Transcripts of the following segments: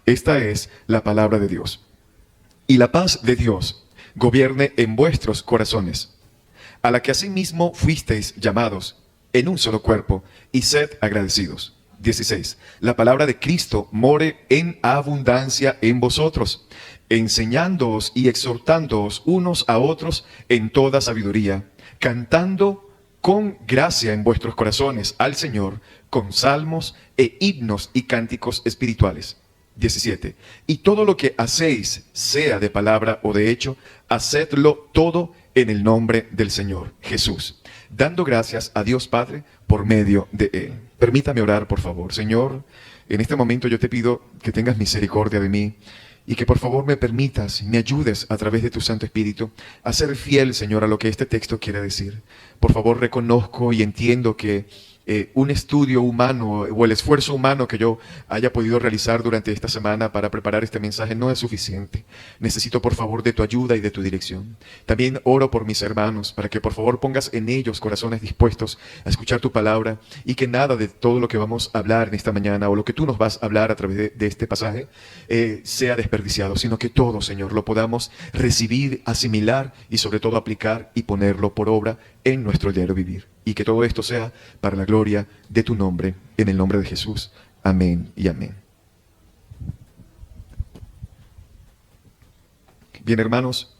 Esta es la palabra de Dios. Y la paz de Dios gobierne en vuestros corazones, a la que asimismo fuisteis llamados en un solo cuerpo, y sed agradecidos. 16. La palabra de Cristo more en abundancia en vosotros, enseñándoos y exhortándoos unos a otros en toda sabiduría, cantando con gracia en vuestros corazones al Señor, con salmos e himnos y cánticos espirituales. 17. Y todo lo que hacéis, sea de palabra o de hecho, hacedlo todo en el nombre del Señor Jesús, dando gracias a Dios Padre por medio de Él. Permítame orar, por favor. Señor, en este momento yo te pido que tengas misericordia de mí y que por favor me permitas, me ayudes a través de tu Santo Espíritu a ser fiel, Señor, a lo que este texto quiere decir. Por favor, reconozco y entiendo que un estudio humano o el esfuerzo humano que yo haya podido realizar durante esta semana para preparar este mensaje no es suficiente. Necesito por favor de tu ayuda y de tu dirección. También oro por mis hermanos para que por favor pongas en ellos corazones dispuestos a escuchar tu palabra y que nada de todo lo que vamos a hablar en esta mañana o lo que tú nos vas a hablar a través de este pasaje sea desperdiciado, sino que todo, Señor, lo podamos recibir, asimilar y sobre todo aplicar y ponerlo por obra en nuestro diario vivir. Y que todo esto sea para la gloria de tu nombre, en el nombre de Jesús. Amén y amén. Bien, hermanos,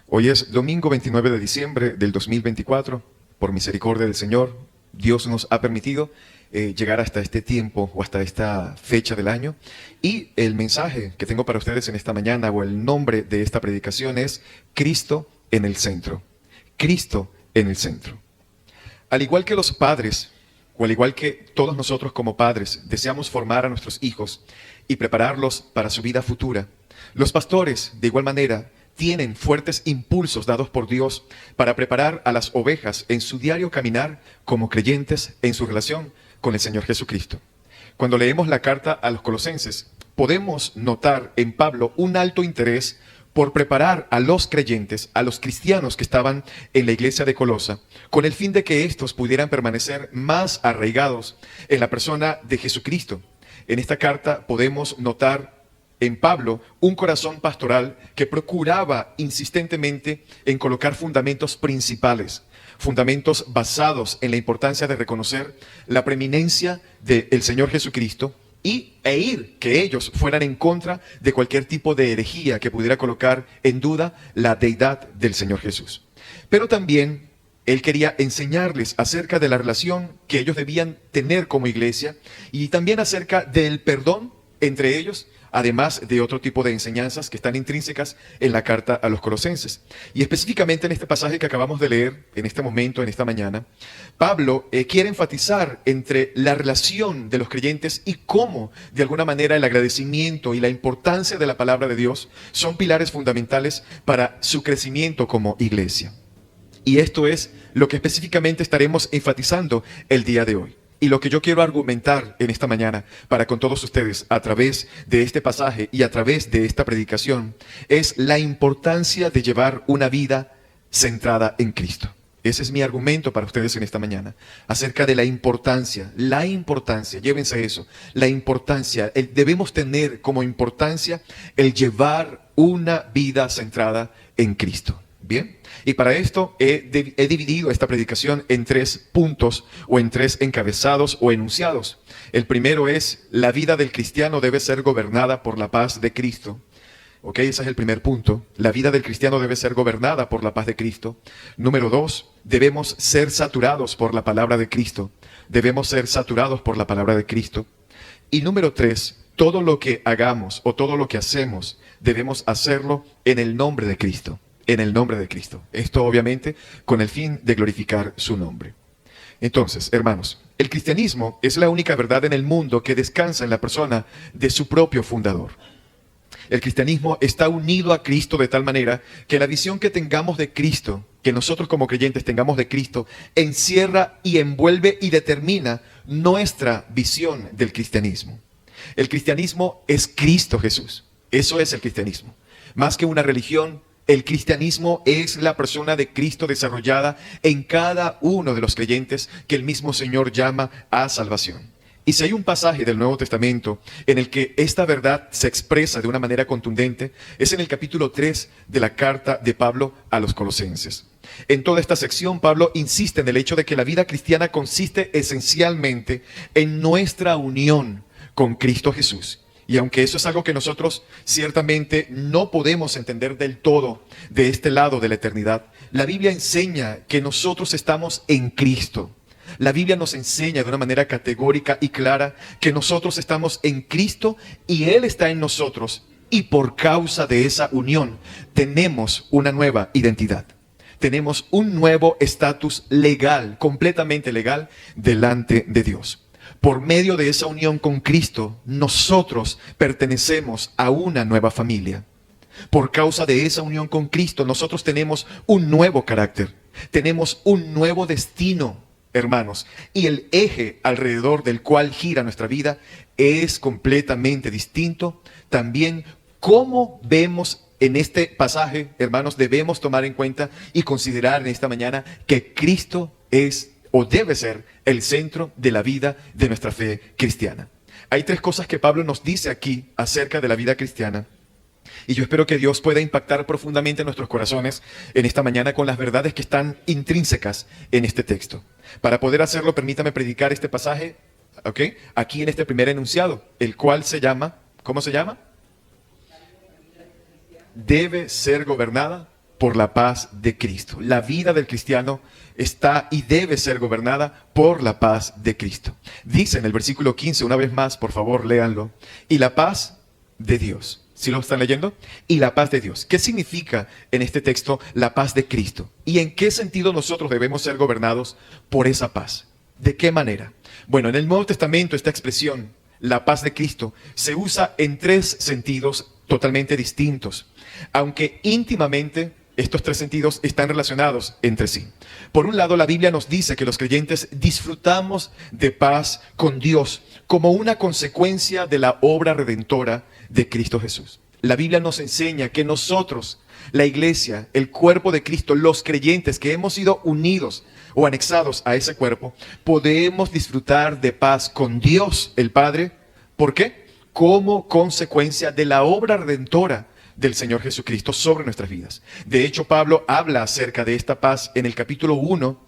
hoy es domingo 29 de diciembre del 2024. Por misericordia del Señor, Dios nos ha permitido llegar hasta este tiempo o hasta esta fecha del año. Y el mensaje que tengo para ustedes en esta mañana, o el nombre de esta predicación, es Cristo en el centro. Cristo en el centro. Al igual que los padres, o al igual que todos nosotros como padres, deseamos formar a nuestros hijos y prepararlos para su vida futura, los pastores, de igual manera, tienen fuertes impulsos dados por Dios para preparar a las ovejas en su diario caminar como creyentes en su relación con el Señor Jesucristo. Cuando leemos la carta a los Colosenses, podemos notar en Pablo un alto interés por preparar a los creyentes, a los cristianos que estaban en la iglesia de Colosa, con el fin de que éstos pudieran permanecer más arraigados en la persona de Jesucristo. En esta carta podemos notar en Pablo un corazón pastoral que procuraba insistentemente en colocar fundamentos principales, fundamentos basados en la importancia de reconocer la preeminencia del Señor Jesucristo que ellos fueran en contra de cualquier tipo de herejía que pudiera colocar en duda la deidad del Señor Jesús. Pero también él quería enseñarles acerca de la relación que ellos debían tener como iglesia y también acerca del perdón entre ellos, además de otro tipo de enseñanzas que están intrínsecas en la carta a los Colosenses. Y específicamente en este pasaje que acabamos de leer, en este momento, en esta mañana, Pablo quiere enfatizar entre la relación de los creyentes y cómo, de alguna manera, el agradecimiento y la importancia de la palabra de Dios son pilares fundamentales para su crecimiento como iglesia. Y esto es lo que específicamente estaremos enfatizando el día de hoy. Y lo que yo quiero argumentar en esta mañana para con todos ustedes a través de este pasaje y a través de esta predicación es la importancia de llevar una vida centrada en Cristo. Ese es mi argumento para ustedes en esta mañana, acerca de la importancia, llévense eso, la importancia, debemos tener como importancia el llevar una vida centrada en Cristo. Bien, y para esto he dividido esta predicación en 3 puntos o en 3 encabezados o enunciados. El primero es: la vida del cristiano debe ser gobernada por la paz de Cristo. Ok, ese es el primer punto. La vida del cristiano debe ser gobernada por la paz de Cristo. Número 2, debemos ser saturados por la palabra de Cristo. Debemos ser saturados por la palabra de Cristo. Y número 3, todo lo que hagamos o todo lo que hacemos, debemos hacerlo en el nombre de Cristo. En el nombre de Cristo. Esto obviamente con el fin de glorificar su nombre. Entonces, hermanos, el cristianismo es la única verdad en el mundo que descansa en la persona de su propio fundador. El cristianismo está unido a Cristo de tal manera que la visión que tengamos de Cristo, que nosotros como creyentes tengamos de Cristo, encierra y envuelve y determina nuestra visión del cristianismo. El cristianismo es Cristo Jesús. Eso es el cristianismo. Más que una religión, el cristianismo es la persona de Cristo desarrollada en cada uno de los creyentes que el mismo Señor llama a salvación. Y si hay un pasaje del Nuevo Testamento en el que esta verdad se expresa de una manera contundente, es en el capítulo 3 de la carta de Pablo a los Colosenses. En toda esta sección, Pablo insiste en el hecho de que la vida cristiana consiste esencialmente en nuestra unión con Cristo Jesús. Y aunque eso es algo que nosotros ciertamente no podemos entender del todo de este lado de la eternidad, la Biblia enseña que nosotros estamos en Cristo. La Biblia nos enseña de una manera categórica y clara que nosotros estamos en Cristo y Él está en nosotros. Y por causa de esa unión tenemos una nueva identidad. Tenemos un nuevo estatus legal, completamente legal, delante de Dios. Por medio de esa unión con Cristo, nosotros pertenecemos a una nueva familia. Por causa de esa unión con Cristo, nosotros tenemos un nuevo carácter. Tenemos un nuevo destino, hermanos. Y el eje alrededor del cual gira nuestra vida es completamente distinto. También, cómo vemos en este pasaje, hermanos, debemos tomar en cuenta y considerar en esta mañana que Cristo es o debe ser el centro de la vida de nuestra fe cristiana. Hay tres cosas que Pablo nos dice aquí acerca de la vida cristiana. Y yo espero que Dios pueda impactar profundamente nuestros corazones en esta mañana con las verdades que están intrínsecas en este texto. Para poder hacerlo, permítame predicar este pasaje, ¿ok? Aquí en este primer enunciado, el cual se llama, ¿cómo se llama? Debe ser gobernada por la paz de Cristo. La vida del cristiano está y debe ser gobernada por la paz de Cristo. Dice en el versículo 15, una vez más, por favor, léanlo. Y la paz de Dios. ¿Sí lo están leyendo? Y la paz de Dios. ¿Qué significa en este texto la paz de Cristo? ¿Y en qué sentido nosotros debemos ser gobernados por esa paz? ¿De qué manera? Bueno, en el Nuevo Testamento esta expresión, la paz de Cristo, se usa en tres sentidos totalmente distintos, aunque íntimamente estos tres sentidos están relacionados entre sí. Por un lado, la Biblia nos dice que los creyentes disfrutamos de paz con Dios como una consecuencia de la obra redentora de Cristo Jesús. La Biblia nos enseña que nosotros, la iglesia, el cuerpo de Cristo, los creyentes que hemos sido unidos o anexados a ese cuerpo, podemos disfrutar de paz con Dios el Padre. ¿Por qué? Como consecuencia de la obra redentora del Señor Jesucristo sobre nuestras vidas. De hecho, Pablo habla acerca de esta paz en el capítulo 1,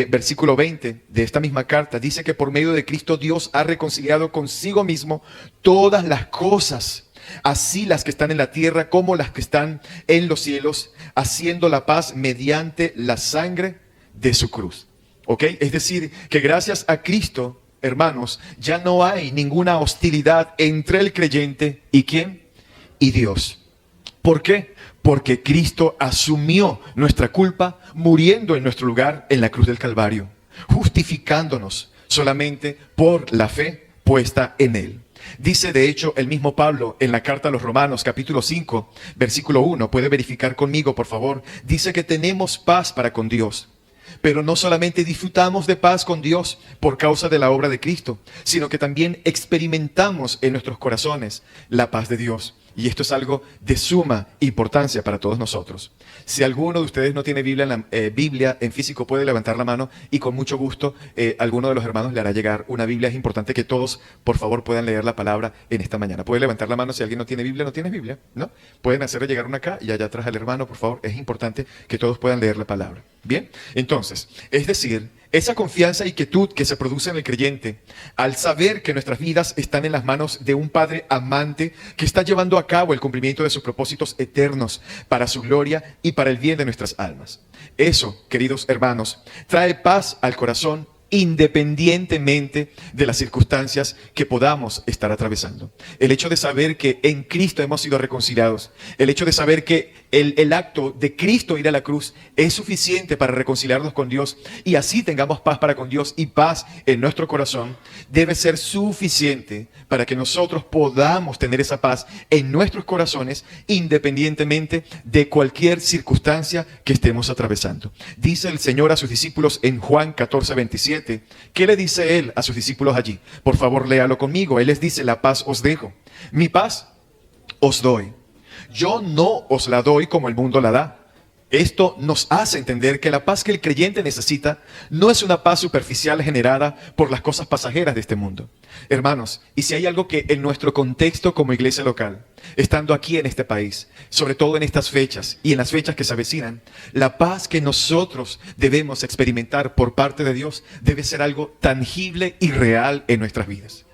versículo 20 de esta misma carta. Dice que por medio de Cristo Dios ha reconciliado consigo mismo todas las cosas, así las que están en la tierra como las que están en los cielos, haciendo la paz mediante la sangre de su cruz. ¿Ok? Es decir, que gracias a Cristo, hermanos, ya no hay ninguna hostilidad entre el creyente y ¿quién? Y Dios. ¿Por qué? Porque Cristo asumió nuestra culpa muriendo en nuestro lugar en la cruz del Calvario, justificándonos solamente por la fe puesta en Él. Dice de hecho el mismo Pablo en la carta a los Romanos capítulo 5, versículo 1, puede verificar conmigo por favor, dice que tenemos paz para con Dios. Pero no solamente disfrutamos de paz con Dios por causa de la obra de Cristo, sino que también experimentamos en nuestros corazones la paz de Dios. Y esto es algo de suma importancia para todos nosotros. Si alguno de ustedes no tiene Biblia en físico, puede levantar la mano y con mucho gusto alguno de los hermanos le hará llegar una Biblia. Es importante que todos, por favor, puedan leer la palabra en esta mañana. Puede levantar la mano si alguien no tiene Biblia. ¿No tienes Biblia? ¿No? Pueden hacerle llegar una acá y allá atrás al hermano, por favor. Es importante que todos puedan leer la palabra. Bien, entonces, es decir, esa confianza y quietud que se produce en el creyente al saber que nuestras vidas están en las manos de un Padre amante que está llevando a cabo el cumplimiento de sus propósitos eternos para su gloria y para el bien de nuestras almas. Eso, queridos hermanos, trae paz al corazón independientemente de las circunstancias que podamos estar atravesando. El hecho de saber que en Cristo hemos sido reconciliados, el hecho de saber que el acto de Cristo ir a la cruz es suficiente para reconciliarnos con Dios y así tengamos paz para con Dios y paz en nuestro corazón, debe ser suficiente para que nosotros podamos tener esa paz en nuestros corazones independientemente de cualquier circunstancia que estemos atravesando. Dice el Señor a sus discípulos en Juan 14:27. ¿Qué le dice Él a sus discípulos allí? Por favor, léalo conmigo. Él les dice, la paz os dejo, mi paz os doy. Yo no os la doy como el mundo la da. Esto nos hace entender que la paz que el creyente necesita no es una paz superficial generada por las cosas pasajeras de este mundo. Hermanos, y si hay algo que en nuestro contexto como iglesia local, estando aquí en este país, sobre todo en estas fechas y en las fechas que se avecinan, la paz que nosotros debemos experimentar por parte de Dios debe ser algo tangible y real en nuestras vidas.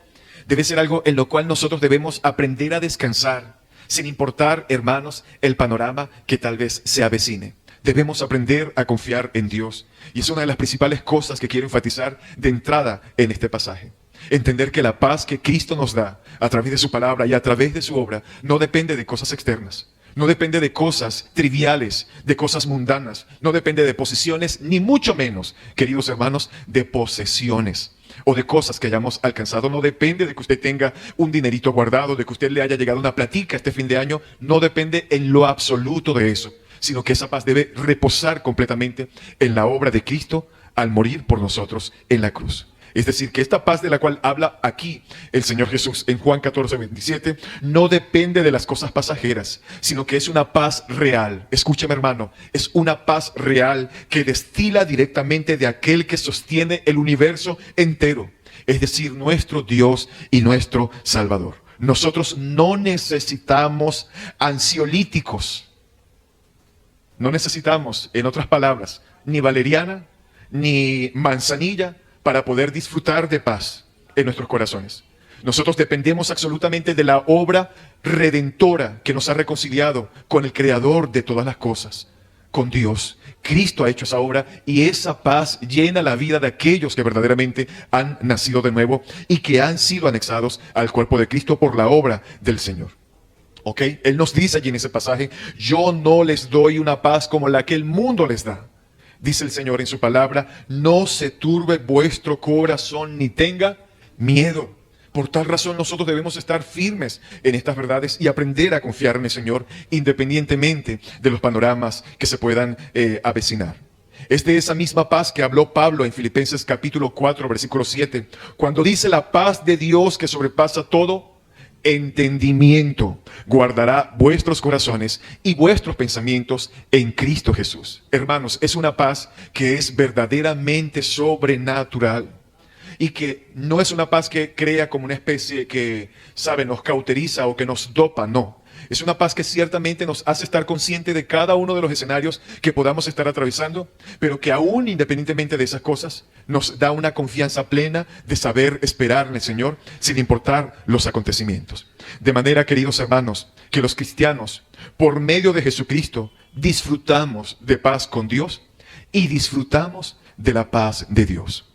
Debe ser algo en lo cual nosotros debemos aprender a descansar, sin importar, hermanos, el panorama que tal vez se avecine. Debemos aprender a confiar en Dios. Y es una de las principales cosas que quiero enfatizar de entrada en este pasaje. Entender que la paz que Cristo nos da a través de su palabra y a través de su obra no depende de cosas externas. No depende de cosas triviales, de cosas mundanas. No depende de posiciones, ni mucho menos, queridos hermanos, de posesiones o de cosas que hayamos alcanzado. No depende de que usted tenga un dinerito guardado, de que usted le haya llegado una platica este fin de año. No depende en lo absoluto de eso, sino que esa paz debe reposar completamente en la obra de Cristo al morir por nosotros en la cruz. Es decir, que esta paz de la cual habla aquí el Señor Jesús en Juan 14:27 no depende de las cosas pasajeras, sino que es una paz real. Escúchame, hermano, es una paz real que destila directamente de aquel que sostiene el universo entero, es decir, nuestro Dios y nuestro Salvador. Nosotros no necesitamos ansiolíticos. No necesitamos, en otras palabras, ni valeriana, ni manzanilla, para poder disfrutar de paz en nuestros corazones. Nosotros dependemos absolutamente de la obra redentora que nos ha reconciliado con el Creador de todas las cosas, con Dios. Cristo ha hecho esa obra y esa paz llena la vida de aquellos que verdaderamente han nacido de nuevo y que han sido anexados al cuerpo de Cristo por la obra del Señor. ¿Ok? Él nos dice allí en ese pasaje: yo no les doy una paz como la que el mundo les da. Dice el Señor en su palabra: no se turbe vuestro corazón ni tenga miedo. Por tal razón nosotros debemos estar firmes en estas verdades y aprender a confiar en el Señor independientemente de los panoramas que se puedan avecinar. Es de esa misma paz que habló Pablo en Filipenses capítulo 4, versículo 7, cuando dice: la paz de Dios que sobrepasa todo entendimiento guardará vuestros corazones y vuestros pensamientos en Cristo Jesús. Hermanos, es una paz que es verdaderamente sobrenatural y que no es una paz que crea como una especie que, sabe, nos cauteriza o que nos dopa, no. Es una paz que ciertamente nos hace estar consciente de cada uno de los escenarios que podamos estar atravesando, pero que aún independientemente de esas cosas, nos da una confianza plena de saber esperar en el Señor sin importar los acontecimientos. De manera, queridos hermanos, que los cristianos, por medio de Jesucristo, disfrutamos de paz con Dios y disfrutamos de la paz de Dios.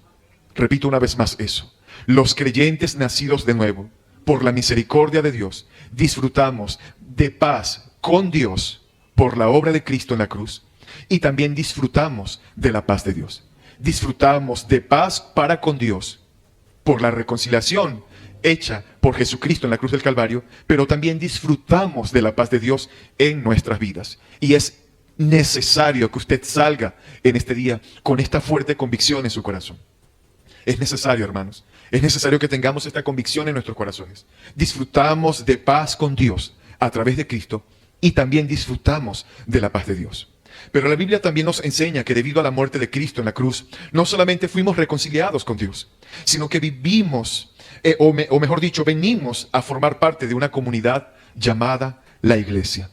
Repito una vez más eso. Los creyentes nacidos de nuevo, por la misericordia de Dios, disfrutamos de paz con Dios por la obra de Cristo en la cruz y también disfrutamos de la paz de Dios. Disfrutamos de paz para con Dios por la reconciliación hecha por Jesucristo en la cruz del Calvario, pero también disfrutamos de la paz de Dios en nuestras vidas. Y es necesario que usted salga en este día con esta fuerte convicción en su corazón. Es necesario, hermanos. Es necesario que tengamos esta convicción en nuestros corazones. Disfrutamos de paz con Dios a través de Cristo y también disfrutamos de la paz de Dios. Pero la Biblia también nos enseña que debido a la muerte de Cristo en la cruz, no solamente fuimos reconciliados con Dios, sino que vivimos, o mejor dicho, venimos a formar parte de una comunidad llamada la iglesia.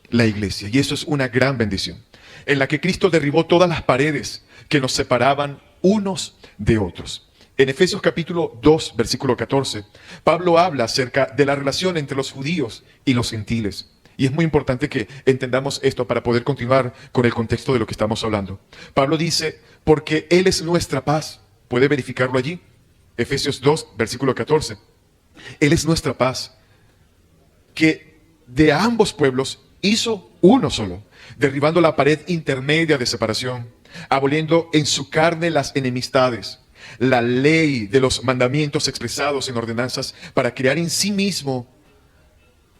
La iglesia. Y eso es una gran bendición, en la que Cristo derribó todas las paredes que nos separaban unos de otros. En Efesios capítulo 2, versículo 14, Pablo habla acerca de la relación entre los judíos y los gentiles. Y es muy importante que entendamos esto para poder continuar con el contexto de lo que estamos hablando. Pablo dice: porque Él es nuestra paz. ¿Puede verificarlo allí? Efesios 2, versículo 14. Él es nuestra paz, que de ambos pueblos hizo uno solo, derribando la pared intermedia de separación, aboliendo en su carne las enemistades, la ley de los mandamientos expresados en ordenanzas, para crear en sí mismo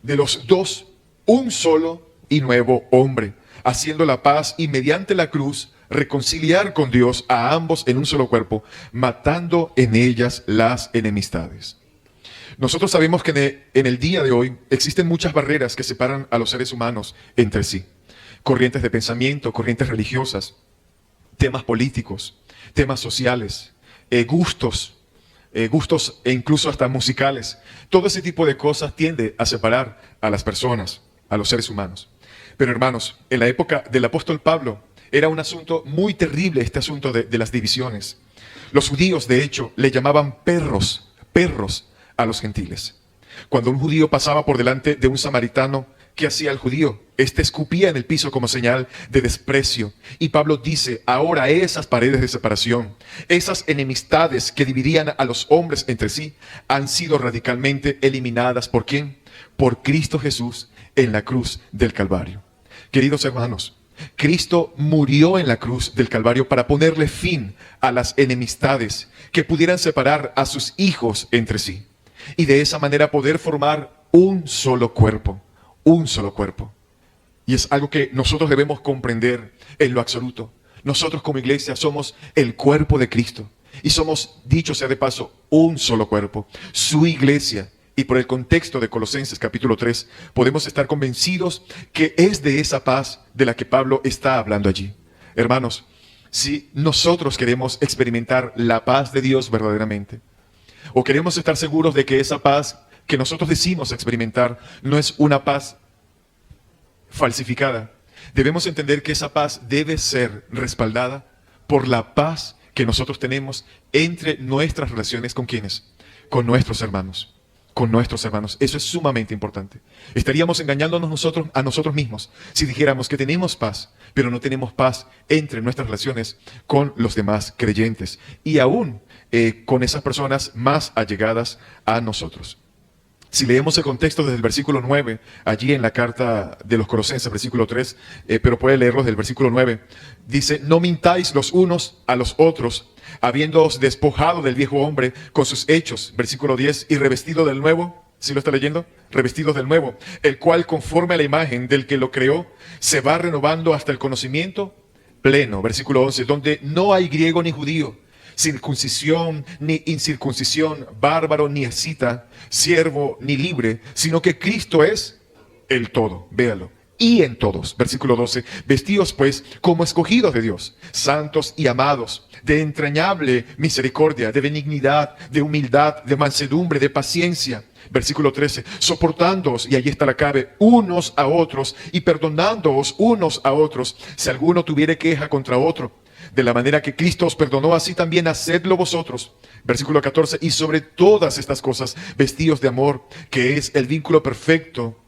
de los dos un solo y nuevo hombre, haciendo la paz y mediante la cruz reconciliar con Dios a ambos en un solo cuerpo, matando en ellas las enemistades. Nosotros sabemos que en el día de hoy existen muchas barreras que separan a los seres humanos entre sí. corrientes de pensamiento, corrientes religiosas, temas políticos, temas sociales, gustos e incluso hasta musicales. Todo ese tipo de cosas tiende a separar a las personas, a los seres humanos. Pero hermanos, en la época del apóstol Pablo era un asunto muy terrible este asunto de las divisiones. Los judíos, de hecho, le llamaban perros a los gentiles. Cuando un judío pasaba por delante de un samaritano, ¿qué hacía el judío? Este escupía en el piso como señal de desprecio. Y Pablo dice, ahora esas paredes de separación, esas enemistades que dividían a los hombres entre sí, han sido radicalmente eliminadas. ¿Por quién? Por Cristo Jesús en la cruz del Calvario. Queridos hermanos, Cristo murió en la cruz del Calvario para ponerle fin a las enemistades que pudieran separar a sus hijos entre sí. Y de esa manera poder formar un solo cuerpo. Un solo cuerpo. Y es algo que nosotros debemos comprender en lo absoluto. Nosotros como iglesia somos el cuerpo de Cristo. Y somos, dicho sea de paso, un solo cuerpo. Su iglesia. Y por el contexto de Colosenses capítulo 3, podemos estar convencidos que es de esa paz de la que Pablo está hablando allí. Hermanos, si nosotros queremos experimentar la paz de Dios verdaderamente, o queremos estar seguros de que esa paz que nosotros decimos experimentar no es una paz falsificada, debemos entender que esa paz debe ser respaldada por la paz que nosotros tenemos entre nuestras relaciones con ¿quiénes? Con nuestros hermanos. Con nuestros hermanos. Eso es sumamente importante. Estaríamos engañándonos a nosotros mismos si dijéramos que tenemos paz, pero no tenemos paz entre nuestras relaciones con los demás creyentes y aún con esas personas más allegadas a nosotros. Si leemos el contexto desde el versículo 9, allí en la carta de los Colosenses, versículo 3, pero puede leerlo desde el versículo 9, dice, no mintáis los unos a los otros, habiéndoos despojado del viejo hombre con sus hechos, versículo 10, y revestido del nuevo, ¿sí lo está leyendo? Revestidos del nuevo, el cual conforme a la imagen del que lo creó, se va renovando hasta el conocimiento pleno, versículo 11, donde no hay griego ni judío, circuncisión ni incircuncisión, bárbaro ni escita, siervo ni libre, sino que Cristo es el todo, véalo. Y en todos, versículo 12, vestidos pues como escogidos de Dios, santos y amados, de entrañable misericordia, de benignidad, de humildad, de mansedumbre, de paciencia. Versículo 13, soportándoos, y allí está la clave, unos a otros y perdonándoos unos a otros, si alguno tuviere queja contra otro. De la manera que Cristo os perdonó, así también hacedlo vosotros. Versículo 14, y sobre todas estas cosas, vestidos de amor, que es el vínculo perfecto.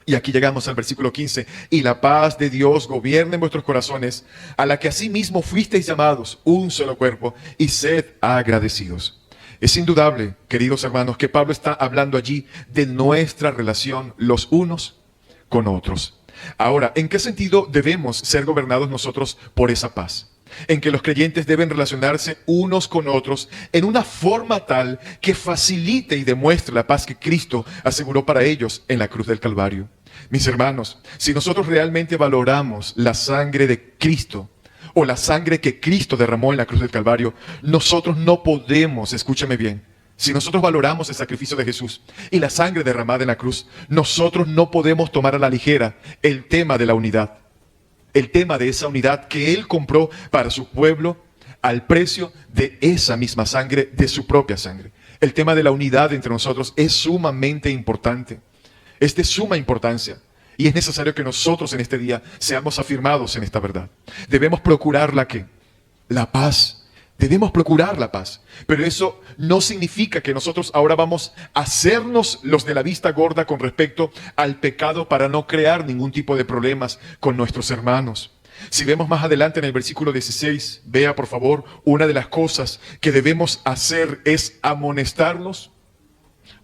Y aquí llegamos al versículo 15, y la paz de Dios gobierne en vuestros corazones, a la que asimismo fuisteis llamados, un solo cuerpo, y sed agradecidos. Es indudable, queridos hermanos, que Pablo está hablando allí de nuestra relación los unos con otros. Ahora, ¿en qué sentido debemos ser gobernados nosotros por esa paz? En que los creyentes deben relacionarse unos con otros en una forma tal que facilite y demuestre la paz que Cristo aseguró para ellos en la cruz del Calvario. Mis hermanos, si nosotros realmente valoramos la sangre de Cristo o la sangre que Cristo derramó en la cruz del Calvario, nosotros no podemos, escúchame bien, si nosotros valoramos el sacrificio de Jesús y la sangre derramada en la cruz, nosotros no podemos tomar a la ligera el tema de la unidad. El tema de esa unidad que Él compró para su pueblo al precio de esa misma sangre, de su propia sangre. El tema de la unidad entre nosotros es sumamente importante. Es de suma importancia. Y es necesario que nosotros en este día seamos afirmados en esta verdad. Debemos procurar la paz. Debemos procurar la paz. Pero eso no significa que nosotros ahora vamos a hacernos los de la vista gorda con respecto al pecado para no crear ningún tipo de problemas con nuestros hermanos. Si vemos más adelante en el versículo 16, vea por favor, una de las cosas que debemos hacer es amonestarnos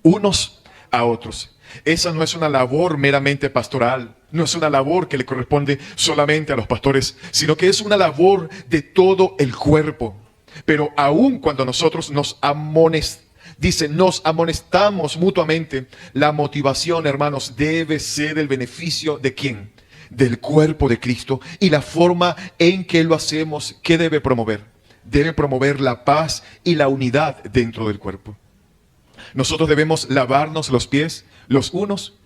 unos a otros. Esa no es una labor meramente pastoral, no es una labor que le corresponde solamente a los pastores, sino que es una labor de todo el cuerpo. Pero aun cuando nosotros nos amonestamos mutuamente, la motivación, hermanos, debe ser el beneficio ¿de quién? Del cuerpo de Cristo. Y la forma en que lo hacemos, ¿qué debe promover? Debe promover la paz y la unidad dentro del cuerpo. Nosotros debemos lavarnos los pies los unos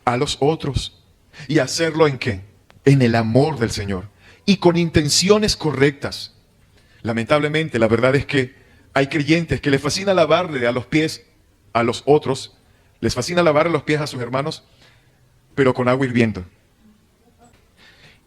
a los otros. ¿Y hacerlo en qué? en el amor del Señor y con intenciones correctas. Lamentablemente, la verdad es que hay creyentes que les fascina lavarle a los pies a los otros, les fascina lavarle los pies a sus hermanos, pero con agua hirviendo.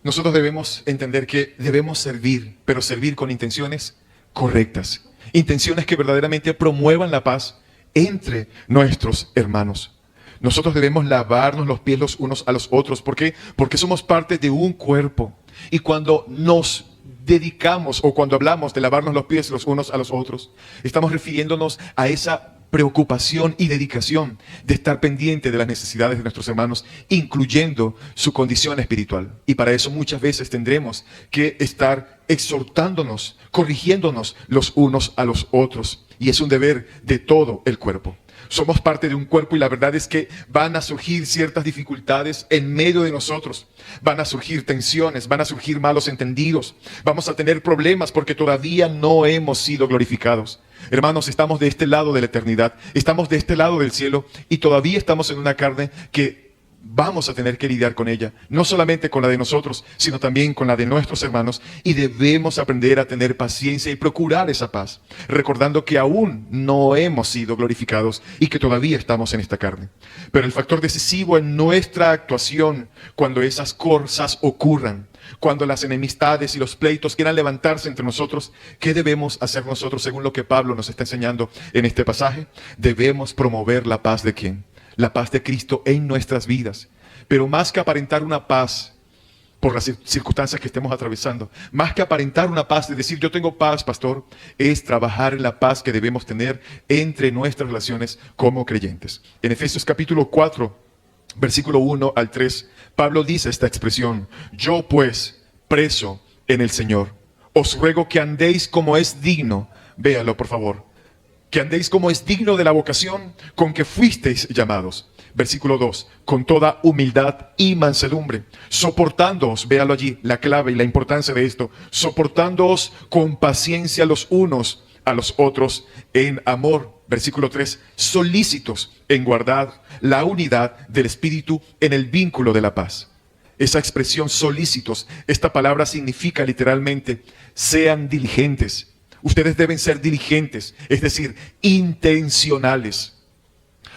Nosotros debemos entender que debemos servir, pero servir con intenciones correctas. Intenciones que verdaderamente promuevan la paz entre nuestros hermanos. Nosotros debemos lavarnos los pies los unos a los otros. ¿Por qué? Porque somos parte de un cuerpo. Y cuando nos dedicamos o cuando hablamos de lavarnos los pies los unos a los otros, estamos refiriéndonos a esa preocupación y dedicación de estar pendiente de las necesidades de nuestros hermanos, incluyendo su condición espiritual. Y para eso muchas veces tendremos que estar exhortándonos, corrigiéndonos los unos a los otros. Y es un deber de todo el cuerpo. Somos parte de un cuerpo y la verdad es que van a surgir ciertas dificultades en medio de nosotros. Van a surgir tensiones, van a surgir malos entendidos. Vamos a tener problemas porque todavía no hemos sido glorificados. Hermanos, estamos de este lado de la eternidad, estamos de este lado del cielo y todavía estamos en una carne que vamos a tener que lidiar con ella, no solamente con la de nosotros, sino también con la de nuestros hermanos, y debemos aprender a tener paciencia y procurar esa paz, recordando que aún no hemos sido glorificados y que todavía estamos en esta carne. Pero el factor decisivo en nuestra actuación cuando esas cosas ocurran, cuando las enemistades y los pleitos quieran levantarse entre nosotros, ¿qué debemos hacer nosotros según lo que Pablo nos está enseñando en este pasaje? Debemos promover la paz de ¿quién? La paz de Cristo en nuestras vidas. Pero más que aparentar una paz por las circunstancias que estemos atravesando, más que aparentar una paz de decir yo tengo paz, pastor, es trabajar en la paz que debemos tener entre nuestras relaciones como creyentes. En Efesios capítulo 4, versículo 1 al 3, Pablo dice esta expresión: yo pues, preso en el Señor, os ruego que andéis como es digno. Véalo por favor. Que andéis como es digno de la vocación con que fuisteis llamados. Versículo 2, con toda humildad y mansedumbre, soportándoos, véalo allí, la clave y la importancia de esto, soportándoos con paciencia los unos a los otros en amor. Versículo 3, solícitos en guardar la unidad del Espíritu en el vínculo de la paz. Esa expresión solícitos, esta palabra significa literalmente, sean diligentes. Ustedes deben ser diligentes, es decir, intencionales,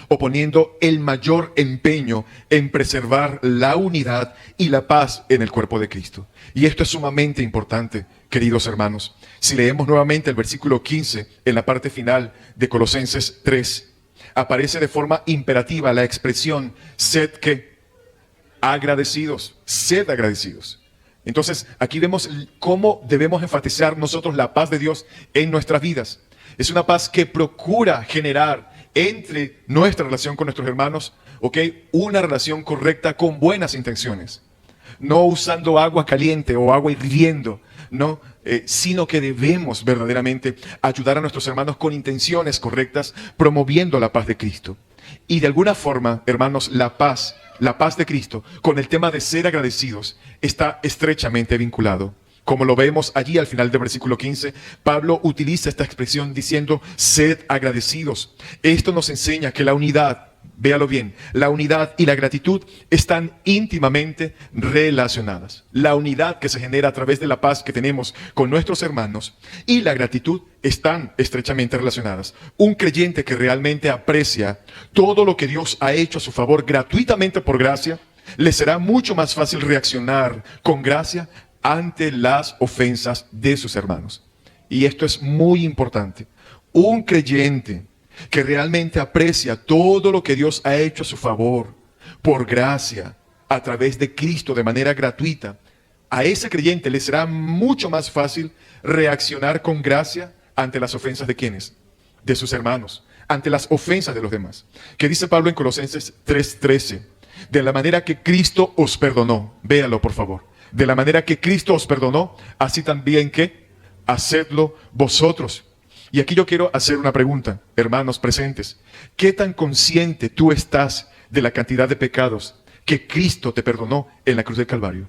o poniendo el mayor empeño en preservar la unidad y la paz en el cuerpo de Cristo. Y esto es sumamente importante, queridos hermanos. Si leemos nuevamente el versículo 15, en la parte final de Colosenses 3, aparece de forma imperativa la expresión, sed que agradecidos, sed agradecidos. Entonces, aquí vemos cómo debemos enfatizar nosotros la paz de Dios en nuestras vidas. Es una paz que procura generar entre nuestra relación con nuestros hermanos, una relación correcta con buenas intenciones. No usando agua caliente o agua hirviendo, no, sino que debemos verdaderamente ayudar a nuestros hermanos con intenciones correctas, promoviendo la paz de Cristo. Y de alguna forma, hermanos, la paz de Cristo, con el tema de ser agradecidos, está estrechamente vinculado. Como lo vemos allí al final del versículo 15, Pablo utiliza esta expresión diciendo, sed agradecidos. Esto nos enseña que la unidad, véalo bien, la unidad y la gratitud están íntimamente relacionadas. La unidad que se genera a través de la paz que tenemos con nuestros hermanos y la gratitud están estrechamente relacionadas. Un creyente que realmente aprecia todo lo que Dios ha hecho a su favor gratuitamente por gracia, le será mucho más fácil reaccionar con gracia ante las ofensas de sus hermanos. Y esto es muy importante. Un creyente que realmente aprecia todo lo que Dios ha hecho a su favor, por gracia, a través de Cristo, de manera gratuita, a ese creyente le será mucho más fácil reaccionar con gracia ante las ofensas de ¿quiénes? De sus hermanos, ante las ofensas de los demás. ¿Qué dice Pablo en Colosenses 3:13? De la manera que Cristo os perdonó, véalo por favor, de la manera que Cristo os perdonó, así también que hacedlo vosotros. Y aquí yo quiero hacer una pregunta, hermanos presentes. ¿Qué tan consciente tú estás de la cantidad de pecados que Cristo te perdonó en la cruz del Calvario?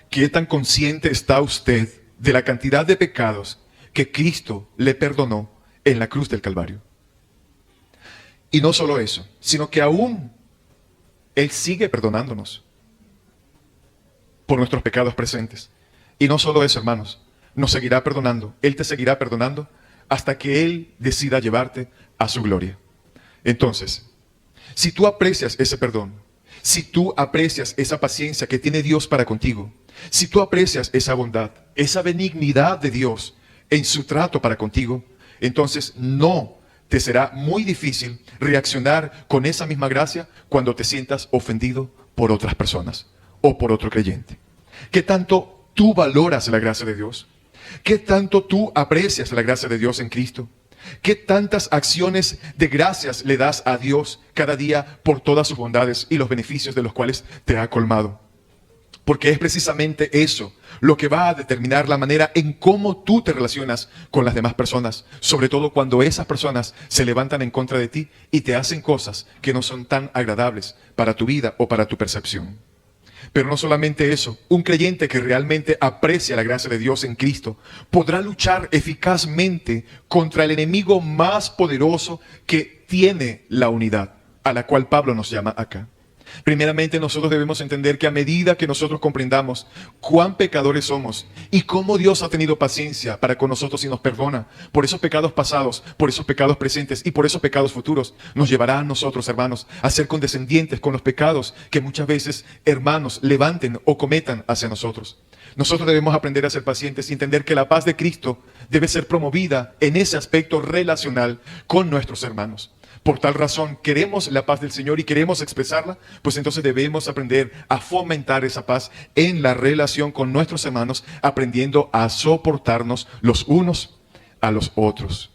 ¿Qué tan consciente está usted de la cantidad de pecados que Cristo le perdonó en la cruz del Calvario? Y no solo eso, sino que aún Él sigue perdonándonos por nuestros pecados presentes. Y no solo eso, hermanos, nos seguirá perdonando. Él te seguirá perdonando hasta que Él decida llevarte a su gloria. Entonces, si tú aprecias ese perdón, si tú aprecias esa paciencia que tiene Dios para contigo, si tú aprecias esa bondad, esa benignidad de Dios en su trato para contigo, entonces no te será muy difícil reaccionar con esa misma gracia cuando te sientas ofendido por otras personas o por otro creyente. ¿Qué tanto tú valoras la gracia de Dios? ¿Qué tanto tú aprecias la gracia de Dios en Cristo? ¿Qué tantas acciones de gracias le das a Dios cada día por todas sus bondades y los beneficios de los cuales te ha colmado? Porque es precisamente eso lo que va a determinar la manera en cómo tú te relacionas con las demás personas, sobre todo cuando esas personas se levantan en contra de ti y te hacen cosas que no son tan agradables para tu vida o para tu percepción. Pero no solamente eso, un creyente que realmente aprecia la gracia de Dios en Cristo podrá luchar eficazmente contra el enemigo más poderoso que tiene la unidad, a la cual Pablo nos llama acá. Primeramente, nosotros debemos entender que a medida que nosotros comprendamos cuán pecadores somos y cómo Dios ha tenido paciencia para con nosotros y nos perdona por esos pecados pasados, por esos pecados presentes y por esos pecados futuros, nos llevará a nosotros, hermanos, a ser condescendientes con los pecados que muchas veces, hermanos, levanten o cometan hacia nosotros. Nosotros debemos aprender a ser pacientes y entender que la paz de Cristo debe ser promovida en ese aspecto relacional con nuestros hermanos. Por tal razón, queremos la paz del Señor y queremos expresarla, pues entonces debemos aprender a fomentar esa paz en la relación con nuestros hermanos, aprendiendo a soportarnos los unos a los otros.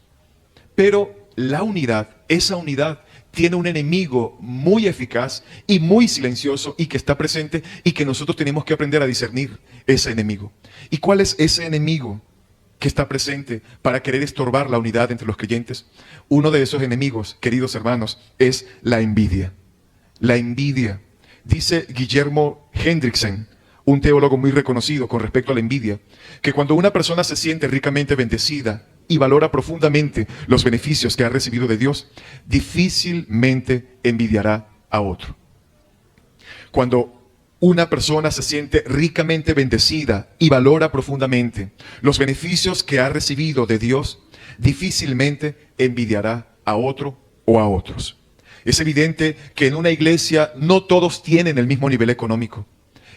Pero la unidad, esa unidad, tiene un enemigo muy eficaz y muy silencioso y que está presente y que nosotros tenemos que aprender a discernir ese enemigo. ¿Y cuál es ese enemigo que está presente para querer estorbar la unidad entre los creyentes? Uno de esos enemigos, queridos hermanos, es la envidia. La envidia. Dice Guillermo Hendrickson, un teólogo muy reconocido con respecto a la envidia, que cuando una persona se siente ricamente bendecida y valora profundamente los beneficios que ha recibido de Dios, difícilmente envidiará a otro. Cuando una persona se siente ricamente bendecida y valora profundamente los beneficios que ha recibido de Dios, difícilmente envidiará a otro o a otros. Es evidente que en una iglesia no todos tienen el mismo nivel económico.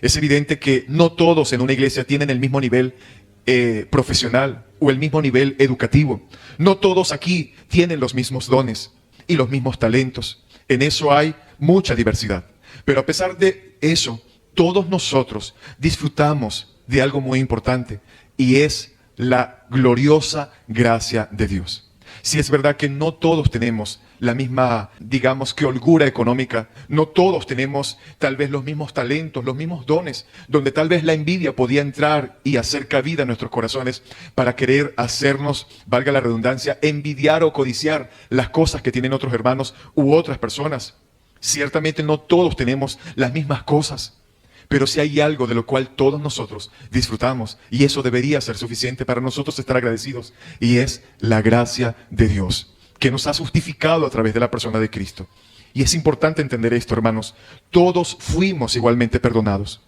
Es evidente que no todos en una iglesia tienen el mismo nivel profesional o el mismo nivel educativo. No todos aquí tienen los mismos dones y los mismos talentos. En eso hay mucha diversidad. Pero a pesar de eso, todos nosotros disfrutamos de algo muy importante y es la gloriosa gracia de Dios. Si es verdad que no todos tenemos la misma, digamos que holgura económica, no todos tenemos tal vez los mismos talentos, los mismos dones, donde tal vez la envidia podía entrar y hacer cabida en nuestros corazones para querer hacernos, valga la redundancia, envidiar o codiciar las cosas que tienen otros hermanos u otras personas. Ciertamente no todos tenemos las mismas cosas. Pero si hay algo de lo cual todos nosotros disfrutamos, y eso debería ser suficiente para nosotros estar agradecidos, y es la gracia de Dios, que nos ha justificado a través de la persona de Cristo. Y es importante entender esto, hermanos. Todos fuimos igualmente perdonados.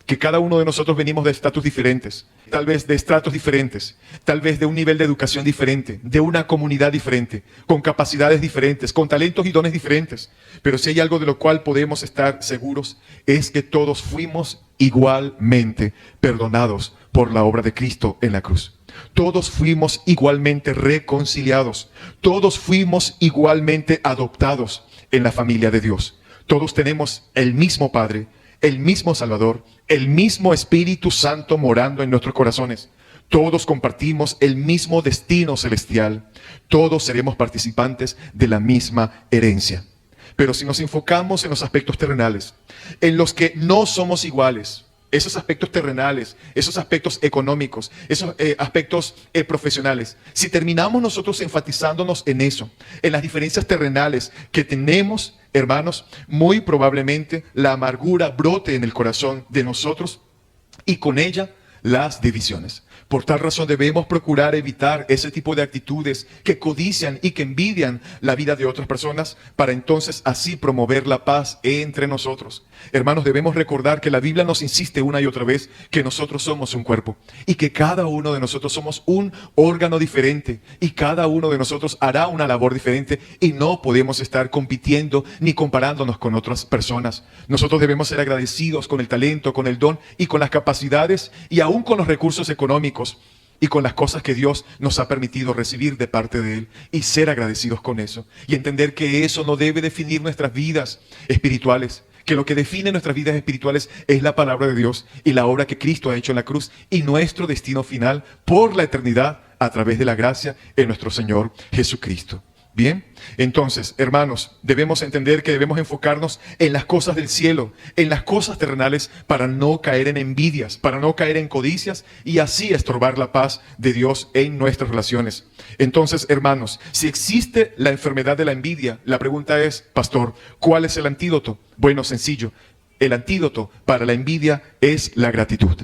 Que cada uno de nosotros venimos de estatus diferentes, tal vez de estratos diferentes, tal vez de un nivel de educación diferente, de una comunidad diferente, con capacidades diferentes, con talentos y dones diferentes. Pero si hay algo de lo cual podemos estar seguros, es que todos fuimos igualmente perdonados por la obra de Cristo en la cruz. Todos fuimos igualmente reconciliados. Todos fuimos igualmente adoptados en la familia de Dios. Todos tenemos el mismo Padre, el mismo Salvador, el mismo Espíritu Santo morando en nuestros corazones. Todos compartimos el mismo destino celestial. Todos seremos participantes de la misma herencia. Pero si nos enfocamos en los aspectos terrenales, en los que no somos iguales, esos aspectos terrenales, esos aspectos económicos, esos aspectos profesionales, si terminamos nosotros enfatizándonos en eso, en las diferencias terrenales que tenemos, hermanos, muy probablemente la amargura brote en el corazón de nosotros y con ella las divisiones. Por tal razón debemos procurar evitar ese tipo de actitudes que codician y que envidian la vida de otras personas para entonces así promover la paz entre nosotros. Hermanos, debemos recordar que la Biblia nos insiste una y otra vez que nosotros somos un cuerpo y que cada uno de nosotros somos un órgano diferente y cada uno de nosotros hará una labor diferente y no podemos estar compitiendo ni comparándonos con otras personas. Nosotros debemos ser agradecidos con el talento, con el don y con las capacidades y aún con los recursos económicos y con las cosas que Dios nos ha permitido recibir de parte de Él y ser agradecidos con eso y entender que eso no debe definir nuestras vidas espirituales, que lo que define nuestras vidas espirituales es la palabra de Dios y la obra que Cristo ha hecho en la cruz y nuestro destino final por la eternidad a través de la gracia en nuestro Señor Jesucristo. Bien, entonces, hermanos, debemos entender que debemos enfocarnos en las cosas del cielo, en las cosas terrenales, para no caer en envidias, para no caer en codicias y así estorbar la paz de Dios en nuestras relaciones. Entonces, hermanos, si existe la enfermedad de la envidia, la pregunta es, pastor, ¿cuál es el antídoto? Bueno, sencillo, el antídoto para la envidia es la gratitud.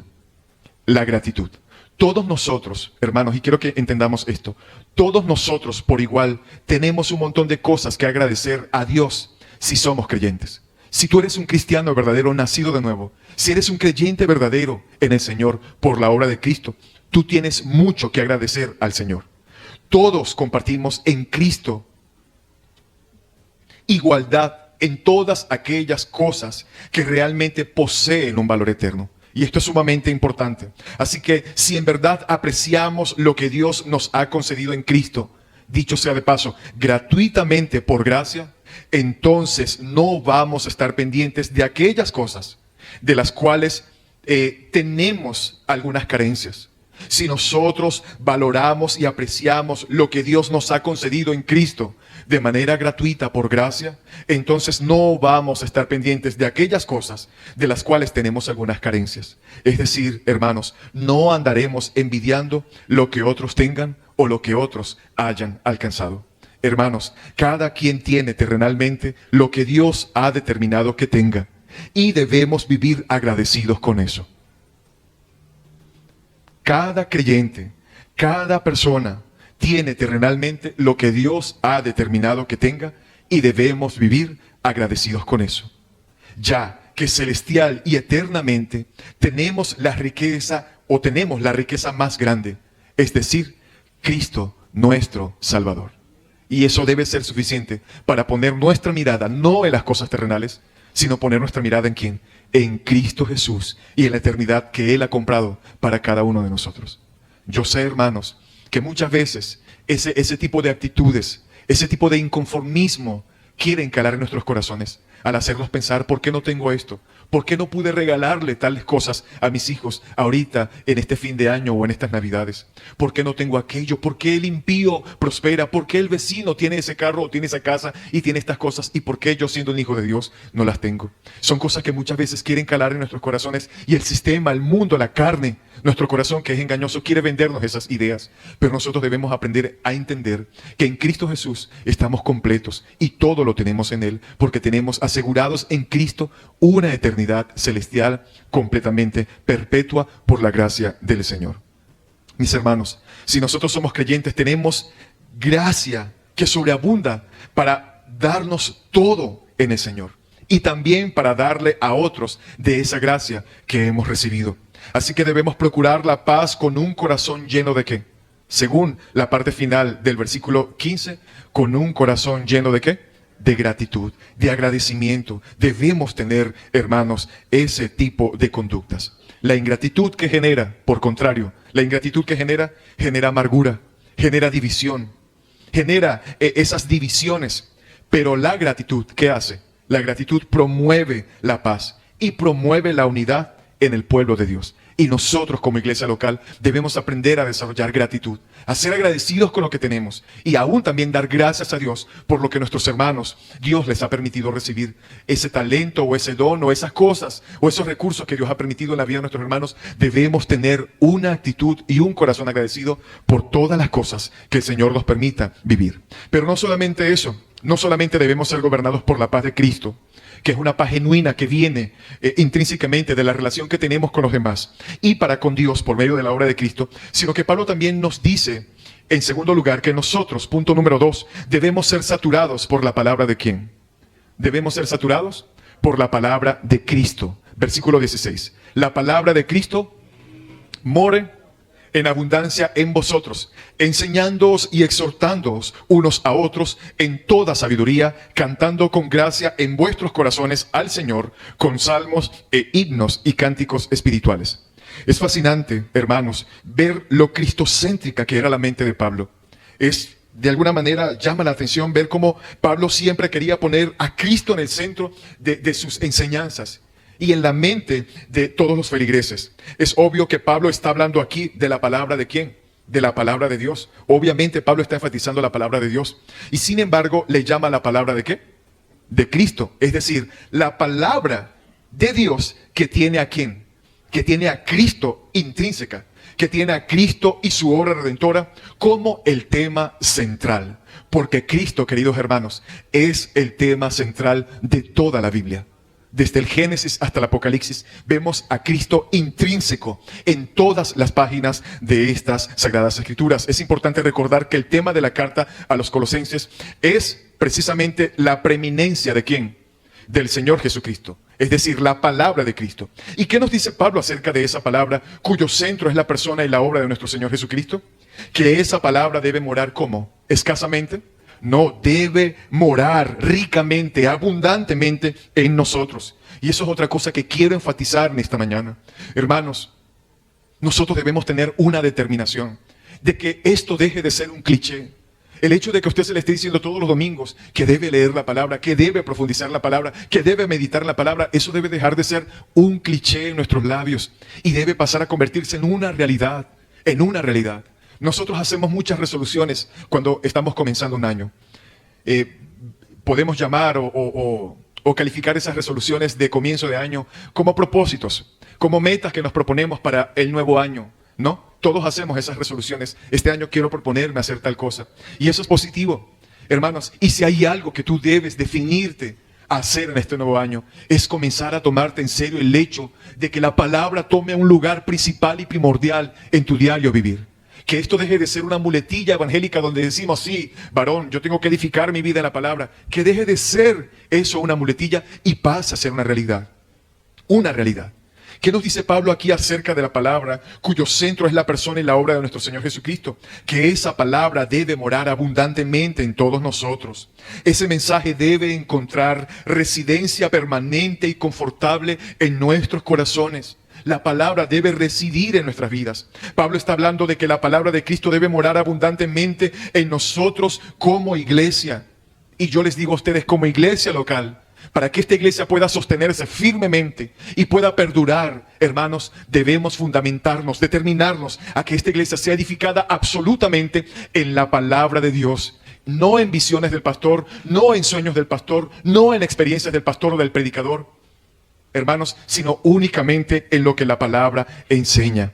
La gratitud. Todos nosotros, hermanos, y quiero que entendamos esto, todos nosotros por igual tenemos un montón de cosas que agradecer a Dios si somos creyentes. Si tú eres un cristiano verdadero, nacido de nuevo, si eres un creyente verdadero en el Señor por la obra de Cristo, tú tienes mucho que agradecer al Señor. Todos compartimos en Cristo igualdad en todas aquellas cosas que realmente poseen un valor eterno. Y esto es sumamente importante. Así que si en verdad apreciamos lo que Dios nos ha concedido en Cristo, dicho sea de paso, gratuitamente por gracia, entonces no vamos a estar pendientes de aquellas cosas de las cuales tenemos algunas carencias. Si nosotros valoramos y apreciamos lo que Dios nos ha concedido en Cristo de manera gratuita por gracia, entonces no vamos a estar pendientes de aquellas cosas de las cuales tenemos algunas carencias. Es decir, hermanos, no andaremos envidiando lo que otros tengan o lo que otros hayan alcanzado. Hermanos, cada quien tiene terrenalmente lo que Dios ha determinado que tenga y debemos vivir agradecidos con eso. Cada creyente, cada persona tiene terrenalmente lo que Dios ha determinado que tenga y debemos vivir agradecidos con eso. Ya que celestial y eternamente tenemos la riqueza más grande, es decir, Cristo nuestro Salvador. Y eso debe ser suficiente para poner nuestra mirada no en las cosas terrenales, sino poner nuestra mirada ¿en quién? En Cristo Jesús y en la eternidad que Él ha comprado para cada uno de nosotros. Yo sé, hermanos, que muchas veces ese tipo de actitudes, ese tipo de inconformismo quieren calar en nuestros corazones al hacernos pensar, ¿por qué no tengo esto? ¿Por qué no pude regalarle tales cosas a mis hijos ahorita, en este fin de año o en estas Navidades? ¿Por qué no tengo aquello? ¿Por qué el impío prospera? ¿Por qué el vecino tiene ese carro o tiene esa casa y tiene estas cosas? ¿Y por qué yo, siendo un hijo de Dios, no las tengo? Son cosas que muchas veces quieren calar en nuestros corazones y el sistema, el mundo, la carne, nuestro corazón que es engañoso, quiere vendernos esas ideas. Pero nosotros debemos aprender a entender que en Cristo Jesús estamos completos y todo lo tenemos en Él porque tenemos asegurados en Cristo una eternidad celestial completamente perpetua por la gracia del Señor. Mis hermanos, si nosotros somos creyentes, tenemos gracia que sobreabunda para darnos todo en el Señor y también para darle a otros de esa gracia que hemos recibido. Así que debemos procurar la paz con un corazón lleno de ¿qué? Según la parte final del versículo 15, con un corazón lleno de ¿qué? De gratitud, de agradecimiento. Debemos tener, hermanos, ese tipo de conductas. La ingratitud que genera, por contrario, la ingratitud que genera amargura, genera división, genera esas divisiones. Pero la gratitud, ¿qué hace? La gratitud promueve la paz y promueve la unidad en el pueblo de Dios. Y nosotros como iglesia local debemos aprender a desarrollar gratitud, a ser agradecidos con lo que tenemos y aún también dar gracias a Dios por lo que nuestros hermanos, Dios les ha permitido recibir, ese talento o ese don o esas cosas o esos recursos que Dios ha permitido en la vida de nuestros hermanos. Debemos tener una actitud y un corazón agradecido por todas las cosas que el Señor nos permita vivir. Pero no solamente eso, no solamente debemos ser gobernados por la paz de Cristo, que es una paz genuina que viene intrínsecamente de la relación que tenemos con los demás y para con Dios por medio de la obra de Cristo, sino que Pablo también nos dice, en segundo lugar, que nosotros, punto número 2, debemos ser saturados por la palabra de ¿quién? Debemos ser saturados por la palabra de Cristo. Versículo 16. La palabra de Cristo more en abundancia en vosotros, enseñándoos y exhortándoos unos a otros en toda sabiduría, cantando con gracia en vuestros corazones al Señor, con salmos e himnos y cánticos espirituales. Es fascinante, hermanos, ver lo cristocéntrica que era la mente de Pablo. De alguna manera llama la atención ver cómo Pablo siempre quería poner a Cristo en el centro de sus enseñanzas y en la mente de todos los feligreses. Es obvio que Pablo está hablando aquí de la palabra de ¿quién? De la palabra de Dios. Obviamente Pablo está enfatizando la palabra de Dios. Y sin embargo le llama la palabra de ¿qué? De Cristo. Es decir, la palabra de Dios que tiene a ¿quién? Que tiene a Cristo intrínseca. Que tiene a Cristo y su obra redentora como el tema central. Porque Cristo, queridos hermanos, es el tema central de toda la Biblia. Desde el Génesis hasta el Apocalipsis, vemos a Cristo intrínseco en todas las páginas de estas Sagradas Escrituras. Es importante recordar que el tema de la carta a los Colosenses es precisamente la preeminencia de ¿quién? Del Señor Jesucristo. Es decir, la palabra de Cristo. ¿Y qué nos dice Pablo acerca de esa palabra cuyo centro es la persona y la obra de nuestro Señor Jesucristo? Que esa palabra debe morar ¿cómo? ¿Escasamente? No, debe morar ricamente, abundantemente en nosotros. Y eso es otra cosa que quiero enfatizar en esta mañana. Hermanos, nosotros debemos tener una determinación de que esto deje de ser un cliché. El hecho de que usted se le esté diciendo todos los domingos que debe leer la palabra, que debe profundizar la palabra, que debe meditar la palabra, eso debe dejar de ser un cliché en nuestros labios y debe pasar a convertirse en una realidad, en una realidad. Nosotros hacemos muchas resoluciones cuando estamos comenzando un año. Podemos llamar o calificar esas resoluciones de comienzo de año como propósitos, como metas que nos proponemos para el nuevo año, ¿no? Todos hacemos esas resoluciones. Este año quiero proponerme hacer tal cosa. Y eso es positivo, hermanos. Y si hay algo que tú debes definirte a hacer en este nuevo año, es comenzar a tomarte en serio el hecho de que la palabra tome un lugar principal y primordial en tu diario vivir. Que esto deje de ser una muletilla evangélica donde decimos, sí, varón, yo tengo que edificar mi vida en la palabra. Que deje de ser eso una muletilla y pase a ser una realidad. Una realidad. ¿Qué nos dice Pablo aquí acerca de la palabra cuyo centro es la persona y la obra de nuestro Señor Jesucristo? Que esa palabra debe morar abundantemente en todos nosotros. Ese mensaje debe encontrar residencia permanente y confortable en nuestros corazones. La palabra debe residir en nuestras vidas. Pablo está hablando de que la palabra de Cristo debe morar abundantemente en nosotros como iglesia. Y yo les digo a ustedes como iglesia local, para que esta iglesia pueda sostenerse firmemente y pueda perdurar, hermanos, debemos fundamentarnos, determinarnos a que esta iglesia sea edificada absolutamente en la palabra de Dios. No en visiones del pastor, no en sueños del pastor, no en experiencias del pastor o del predicador, hermanos, sino únicamente en lo que la palabra enseña.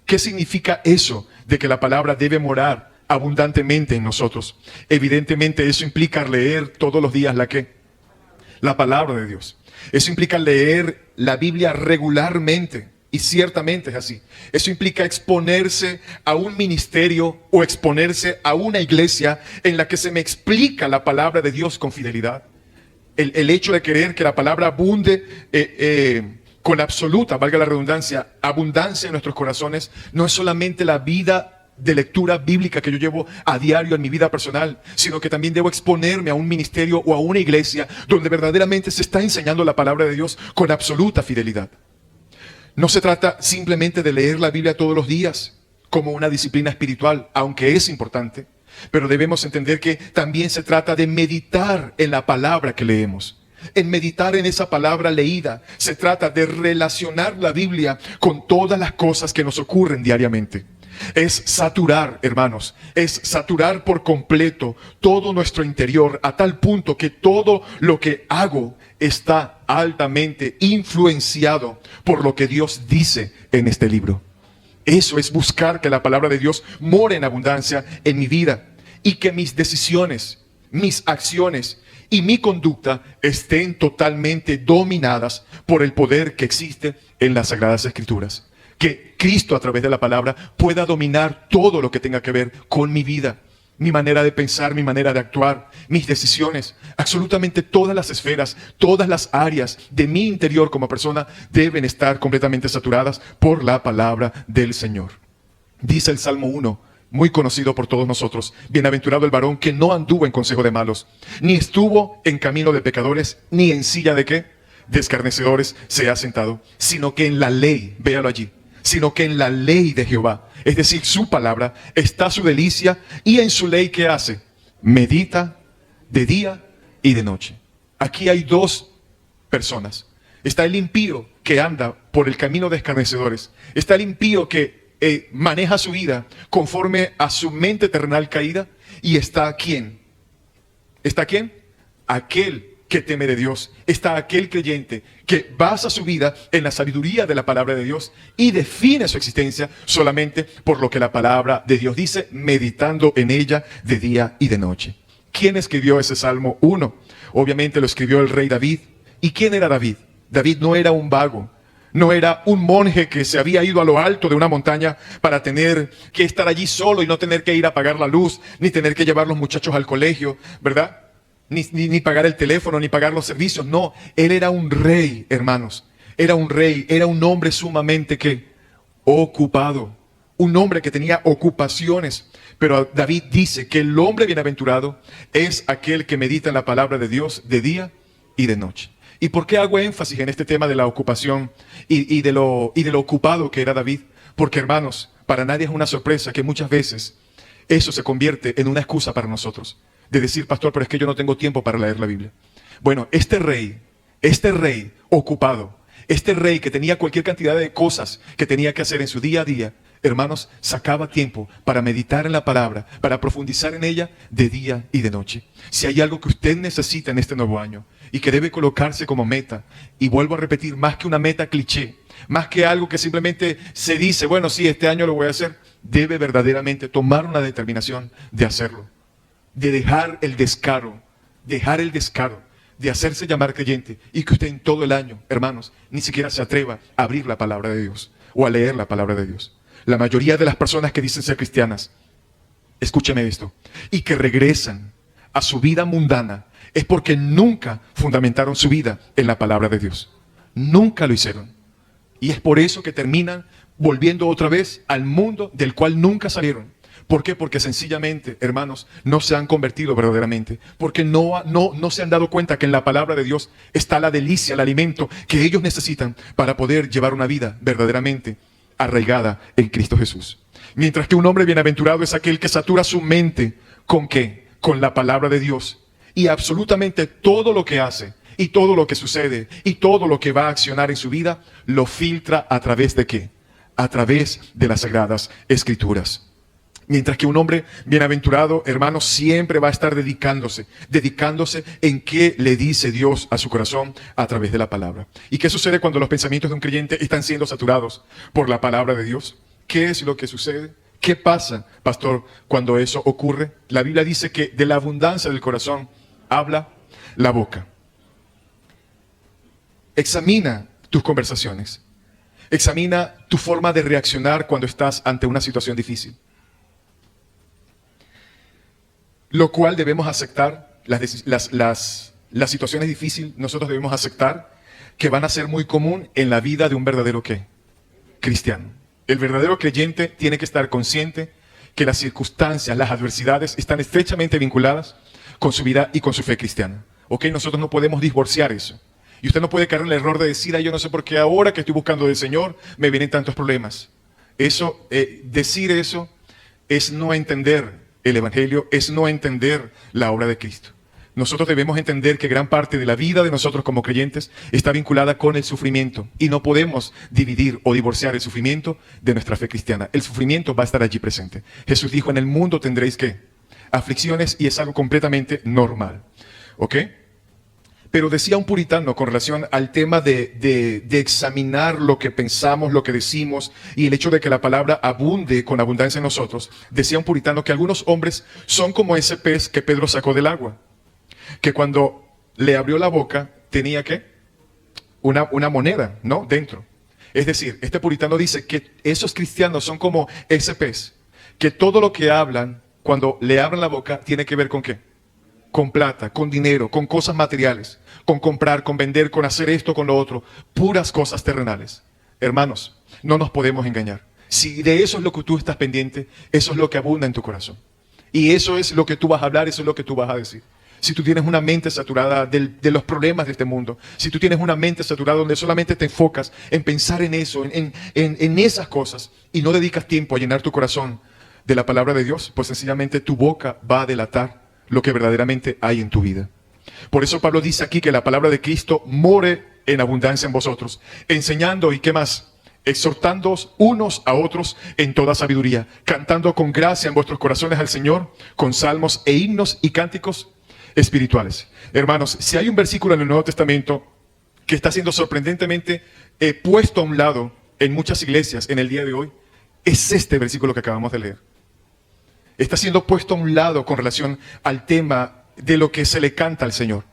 ¿Qué significa eso de que la palabra debe morar abundantemente en nosotros? Evidentemente eso implica leer todos los días la palabra de Dios. Eso implica leer la Biblia regularmente, y ciertamente es así. Eso implica exponerse a un ministerio o exponerse a una iglesia en la que se me explica la palabra de Dios con fidelidad. El hecho de querer que la palabra abunde con absoluta, valga la redundancia, abundancia en nuestros corazones, no es solamente la vida de lectura bíblica que yo llevo a diario en mi vida personal, sino que también debo exponerme a un ministerio o a una iglesia donde verdaderamente se está enseñando la palabra de Dios con absoluta fidelidad. No se trata simplemente de leer la Biblia todos los días como una disciplina espiritual, aunque es importante, pero debemos entender que también se trata de meditar en la palabra que leemos. En meditar en esa palabra leída, se trata de relacionar la Biblia con todas las cosas que nos ocurren diariamente. Es saturar, hermanos, es saturar por completo todo nuestro interior a tal punto que todo lo que hago está altamente influenciado por lo que Dios dice en este libro. Eso es buscar que la palabra de Dios more en abundancia en mi vida y que mis decisiones, mis acciones y mi conducta estén totalmente dominadas por el poder que existe en las Sagradas Escrituras. Que Cristo a través de la palabra pueda dominar todo lo que tenga que ver con mi vida, mi manera de pensar, mi manera de actuar, mis decisiones. Absolutamente todas las esferas, todas las áreas de mi interior como persona deben estar completamente saturadas por la palabra del Señor. Dice el Salmo 1, muy conocido por todos nosotros: bienaventurado el varón que no anduvo en consejo de malos, ni estuvo en camino de pecadores, ni en silla de ¿qué? De escarnecedores se ha sentado, sino que en la ley, véalo allí, sino que en la ley de Jehová, es decir, su palabra, está su delicia, y en su ley, ¿qué hace? Medita de día y de noche. Aquí hay dos personas. Está el impío que anda por el camino de escarnecedores. Está el impío que maneja su vida conforme a su mente terrenal caída. Y está ¿quién? ¿Está quién? Aquel que teme de Dios. Está aquel creyente que basa su vida en la sabiduría de la palabra de Dios y define su existencia solamente por lo que la palabra de Dios dice, meditando en ella de día y de noche. ¿Quién escribió ese Salmo 1? Obviamente lo escribió el rey David. ¿Y quién era David? David no era un vago. No era un monje que se había ido a lo alto de una montaña para tener que estar allí solo y no tener que ir a apagar la luz, ni tener que llevar los muchachos al colegio, ¿verdad? Ni pagar el teléfono, ni pagar los servicios. No, él era un rey, hermanos. Era un rey, era un hombre sumamente ocupado. Un hombre que tenía ocupaciones. Pero David dice que el hombre bienaventurado es aquel que medita en la palabra de Dios de día y de noche. ¿Y por qué hago énfasis en este tema de la ocupación y de lo ocupado que era David? Porque, hermanos, para nadie es una sorpresa que muchas veces eso se convierte en una excusa para nosotros. De decir, pastor, pero es que yo no tengo tiempo para leer la Biblia. Bueno, este rey ocupado, este rey que tenía cualquier cantidad de cosas que tenía que hacer en su día a día, hermanos, sacaba tiempo para meditar en la palabra, para profundizar en ella de día y de noche. Si hay algo que usted necesita en este nuevo año y que debe colocarse como meta, y vuelvo a repetir, más que una meta cliché, más que algo que simplemente se dice, bueno, sí, este año lo voy a hacer, debe verdaderamente tomar una determinación de hacerlo, de dejar el descaro, de hacerse llamar creyente, y que usted en todo el año, hermanos, ni siquiera se atreva a abrir la palabra de Dios o a leer la palabra de Dios. La mayoría de las personas que dicen ser cristianas, escúcheme esto, y que regresan a su vida mundana, es porque nunca fundamentaron su vida en la palabra de Dios. Nunca lo hicieron. Y es por eso que terminan volviendo otra vez al mundo del cual nunca salieron. ¿Por qué? Porque sencillamente, hermanos, no se han convertido verdaderamente. Porque no se han dado cuenta que en la palabra de Dios está la delicia, el alimento que ellos necesitan para poder llevar una vida verdaderamente arraigada en Cristo Jesús. Mientras que un hombre bienaventurado es aquel que satura su mente ¿con qué? Con la palabra de Dios. Y absolutamente todo lo que hace, y todo lo que sucede, y todo lo que va a accionar en su vida, lo filtra a través de ¿qué? A través de las Sagradas Escrituras. Mientras que un hombre bienaventurado, hermanos, siempre va a estar dedicándose en qué le dice Dios a su corazón a través de la palabra. ¿Y qué sucede cuando los pensamientos de un creyente están siendo saturados por la palabra de Dios? ¿Qué es lo que sucede? ¿Qué pasa, pastor, cuando eso ocurre? La Biblia dice que de la abundancia del corazón habla la boca. Examina tus conversaciones. Examina tu forma de reaccionar cuando estás ante una situación difícil. Lo cual debemos aceptar, las situaciones difíciles, nosotros debemos aceptar que van a ser muy común en la vida de un verdadero ¿qué? Cristiano. El verdadero creyente tiene que estar consciente que las circunstancias, las adversidades están estrechamente vinculadas con su vida y con su fe cristiana. ¿Ok? Nosotros no podemos divorciar eso. Y usted no puede caer en el error de decir, yo no sé por qué ahora que estoy buscando del Señor me vienen tantos problemas. Decir eso es no entender el Evangelio, es no entender la obra de Cristo. Nosotros debemos entender que gran parte de la vida de nosotros como creyentes está vinculada con el sufrimiento y no podemos dividir o divorciar el sufrimiento de nuestra fe cristiana. El sufrimiento va a estar allí presente. Jesús dijo, en el mundo tendréis ¿qué? Aflicciones, y es algo completamente normal. ¿Ok? Pero decía un puritano con relación al tema de examinar lo que pensamos, lo que decimos, y el hecho de que la palabra abunde con abundancia en nosotros. Decía un puritano que algunos hombres son como ese pez que Pedro sacó del agua. que cuando le abrió la boca tenía que una moneda, ¿no? Dentro. Es decir, este puritano dice que esos cristianos son como ese pez, que todo lo que hablan, cuando le abran la boca, tiene que ver con ¿qué? Con plata, con dinero, con cosas materiales, con comprar, con vender, con hacer esto, con lo otro, puras cosas terrenales. Hermanos, no nos podemos engañar. Si de eso es lo que tú estás pendiente, eso es lo que abunda en tu corazón. Y eso es lo que tú vas a hablar, eso es lo que tú vas a decir. Si tú tienes una mente saturada de los problemas de este mundo, si tú tienes una mente saturada donde solamente te enfocas en pensar en eso, en esas cosas, y no dedicas tiempo a llenar tu corazón de la palabra de Dios, pues sencillamente tu boca va a delatar lo que verdaderamente hay en tu vida. Por eso Pablo dice aquí que la palabra de Cristo more en abundancia en vosotros, enseñando y qué más, exhortándoos unos a otros en toda sabiduría, cantando con gracia en vuestros corazones al Señor, con salmos e himnos y cánticos espirituales. Hermanos, si hay un versículo en el Nuevo Testamento que está siendo sorprendentemente puesto a un lado en muchas iglesias en el día de hoy, es este versículo que acabamos de leer. Está siendo puesto a un lado con relación al tema de lo que se le canta al Señor,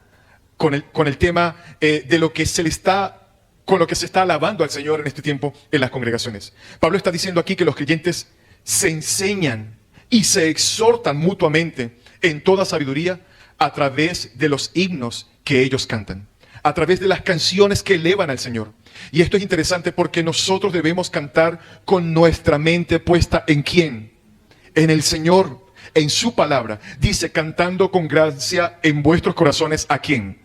con el tema de lo que se le está, con lo que se está alabando al Señor en este tiempo en las congregaciones. Pablo está diciendo aquí que los creyentes se enseñan y se exhortan mutuamente en toda sabiduría a través de los himnos que ellos cantan, a través de las canciones que elevan al Señor. Y esto es interesante porque nosotros debemos cantar con nuestra mente puesta ¿en quién? En el Señor, en su palabra. Dice, cantando con gracia en vuestros corazones, ¿a quién?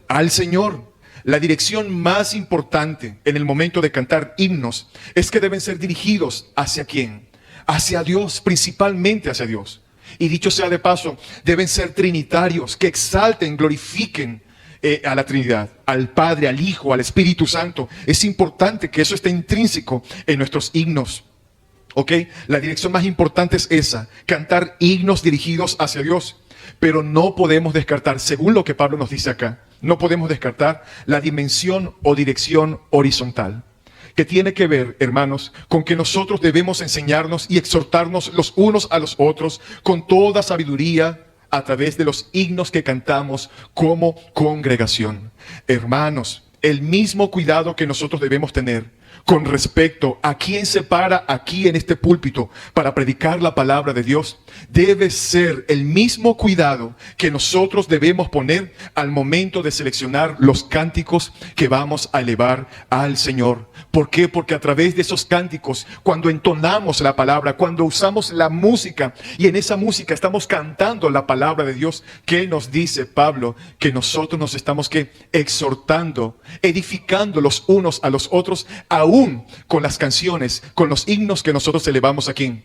Al Señor. La dirección más importante en el momento de cantar himnos es que deben ser dirigidos ¿hacia quién? Hacia Dios, principalmente hacia Dios. Y dicho sea de paso, deben ser trinitarios, que exalten, glorifiquen a la Trinidad, al Padre, al Hijo, al Espíritu Santo. Es importante que eso esté intrínseco en nuestros himnos. ¿Ok? La dirección más importante es esa, cantar himnos dirigidos hacia Dios. Pero no podemos descartar, según lo que Pablo nos dice acá, no podemos descartar la dimensión o dirección horizontal, que tiene que ver, hermanos, con que nosotros debemos enseñarnos y exhortarnos los unos a los otros con toda sabiduría a través de los himnos que cantamos como congregación. Hermanos, el mismo cuidado que nosotros debemos tener con respecto a quién se para aquí en este púlpito para predicar la palabra de Dios, debe ser el mismo cuidado que nosotros debemos poner al momento de seleccionar los cánticos que vamos a elevar al Señor. ¿Por qué? Porque a través de esos cánticos, cuando entonamos la palabra, cuando usamos la música y en esa música estamos cantando la palabra de Dios, ¿qué nos dice Pablo? Que nosotros nos estamos exhortando, edificando los unos a los otros, aún con las canciones, con los himnos que nosotros elevamos aquí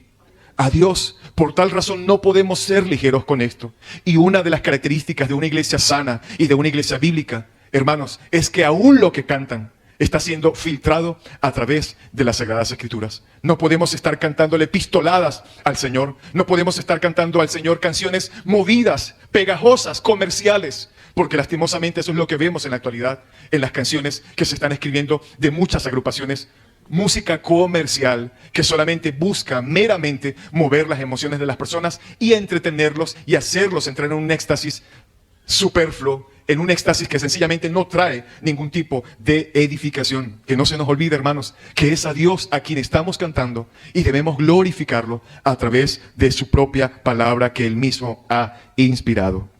a Dios. Por tal razón no podemos ser ligeros con esto. Y una de las características de una iglesia sana y de una iglesia bíblica, hermanos, es que aún lo que cantan está siendo filtrado a través de las Sagradas Escrituras. No podemos estar cantándole pistoladas al Señor. No podemos estar cantando al Señor canciones movidas, pegajosas, comerciales. Porque lastimosamente eso es lo que vemos en la actualidad en las canciones que se están escribiendo de muchas agrupaciones. Música comercial que solamente busca meramente mover las emociones de las personas y entretenerlos y hacerlos entrar en un éxtasis superfluo, en un éxtasis que sencillamente no trae ningún tipo de edificación. Que no se nos olvide, hermanos, que es a Dios a quien estamos cantando y debemos glorificarlo a través de su propia palabra que Él mismo ha inspirado.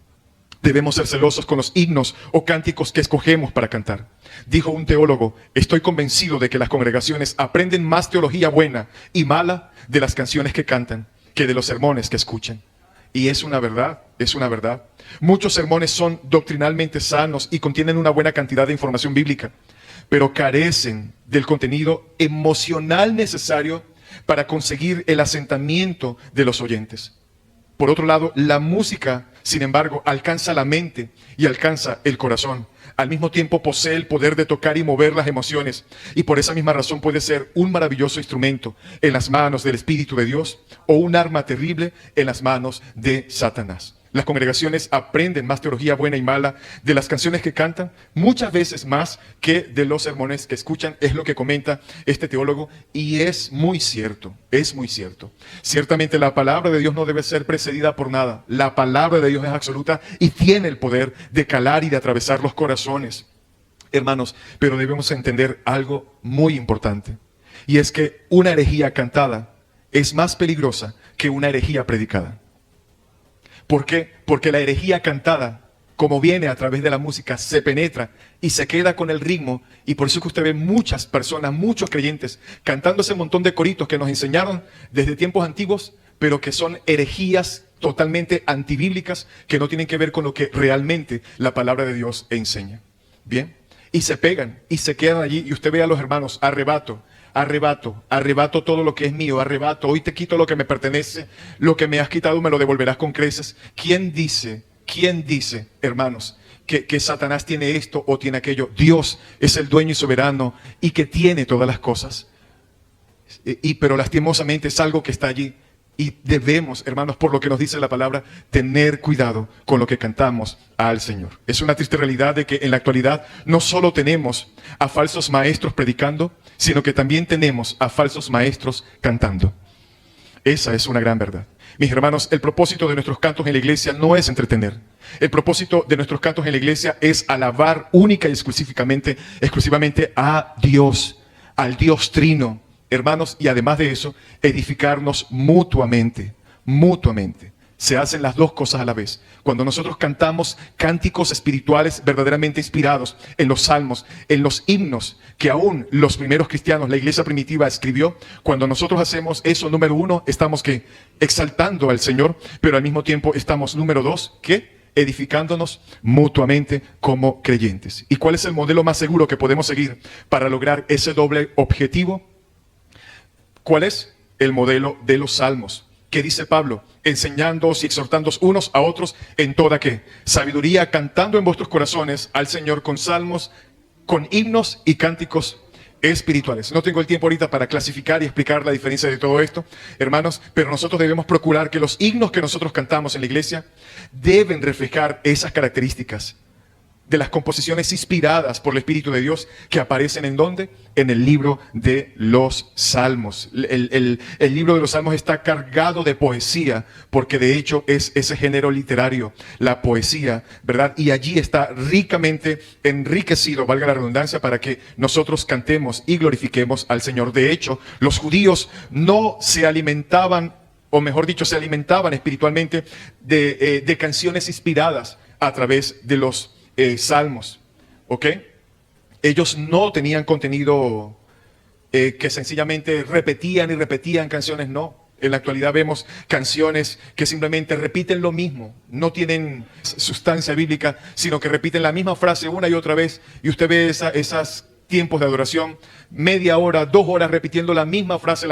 Debemos ser celosos con los himnos o cánticos que escogemos para cantar. Dijo un teólogo, estoy convencido de que las congregaciones aprenden más teología buena y mala de las canciones que cantan que de los sermones que escuchan. Y es una verdad, es una verdad. Muchos sermones son doctrinalmente sanos y contienen una buena cantidad de información bíblica, pero carecen del contenido emocional necesario para conseguir el asentamiento de los oyentes. Por otro lado, la música, sin embargo, alcanza la mente y alcanza el corazón. Al mismo tiempo posee el poder de tocar y mover las emociones. Y por esa misma razón puede ser un maravilloso instrumento en las manos del Espíritu de Dios o un arma terrible en las manos de Satanás. Las congregaciones aprenden más teología buena y mala de las canciones que cantan, muchas veces más que de los sermones que escuchan, es lo que comenta este teólogo, y es muy cierto, es muy cierto. Ciertamente la palabra de Dios no debe ser precedida por nada. La palabra de Dios es absoluta y tiene el poder de calar y de atravesar los corazones. Hermanos, pero debemos entender algo muy importante, y es que una herejía cantada es más peligrosa que una herejía predicada. ¿Por qué? Porque la herejía cantada, como viene a través de la música, se penetra y se queda con el ritmo. Y por eso que usted ve muchas personas, muchos creyentes, cantando ese montón de coritos que nos enseñaron desde tiempos antiguos, pero que son herejías totalmente antibíblicas, que no tienen que ver con lo que realmente la palabra de Dios enseña. Bien, y se pegan y se quedan allí. Y usted ve a los hermanos: arrebato, arrebato, arrebato todo lo que es mío, arrebato, hoy te quito lo que me pertenece, lo que me has quitado me lo devolverás con creces. ¿Quién dice, hermanos, que Satanás tiene esto o tiene aquello? Dios es el dueño y soberano y que tiene todas las cosas. Pero lastimosamente es algo que está allí. Y debemos, hermanos, por lo que nos dice la palabra, tener cuidado con lo que cantamos al Señor. Es una triste realidad de que en la actualidad no solo tenemos a falsos maestros predicando, sino que también tenemos a falsos maestros cantando. Esa es una gran verdad. Mis hermanos, el propósito de nuestros cantos en la iglesia no es entretener. El propósito de nuestros cantos en la iglesia es alabar única y exclusivamente a Dios, al Dios Trino. Hermanos, y además de eso, edificarnos mutuamente. Se hacen las dos cosas a la vez. Cuando nosotros cantamos cánticos espirituales verdaderamente inspirados en los salmos, en los himnos que aún los primeros cristianos, la iglesia primitiva escribió, cuando nosotros hacemos eso, número uno, estamos ¿qué? Exaltando al Señor, pero al mismo tiempo estamos, número dos, ¿qué? Edificándonos mutuamente como creyentes. ¿Y cuál es el modelo más seguro que podemos seguir para lograr ese doble objetivo? ¿Cuál es? El modelo de los salmos. ¿Qué dice Pablo? Enseñándoos y exhortándoos unos a otros en toda ¿qué? Sabiduría, cantando en vuestros corazones al Señor con salmos, con himnos y cánticos espirituales. No tengo el tiempo ahorita para clasificar y explicar la diferencia de todo esto, hermanos, pero nosotros debemos procurar que los himnos que nosotros cantamos en la iglesia deben reflejar esas características de las composiciones inspiradas por el Espíritu de Dios que aparecen ¿en dónde? En el libro de los Salmos. El libro de los Salmos está cargado de poesía, porque de hecho es ese género literario, la poesía, ¿verdad? Y allí está ricamente enriquecido, valga la redundancia, para que nosotros cantemos y glorifiquemos al Señor. De hecho, los judíos no se alimentaban, o mejor dicho, se alimentaban espiritualmente de canciones inspiradas a través de los salmos, ¿ok? Ellos no tenían contenido que sencillamente repetían y repetían canciones, no. En la actualidad vemos canciones que simplemente repiten lo mismo, no tienen sustancia bíblica, sino que repiten la misma frase una y otra vez, y usted ve esas tiempos de adoración, media hora, 2 horas repitiendo la misma frase,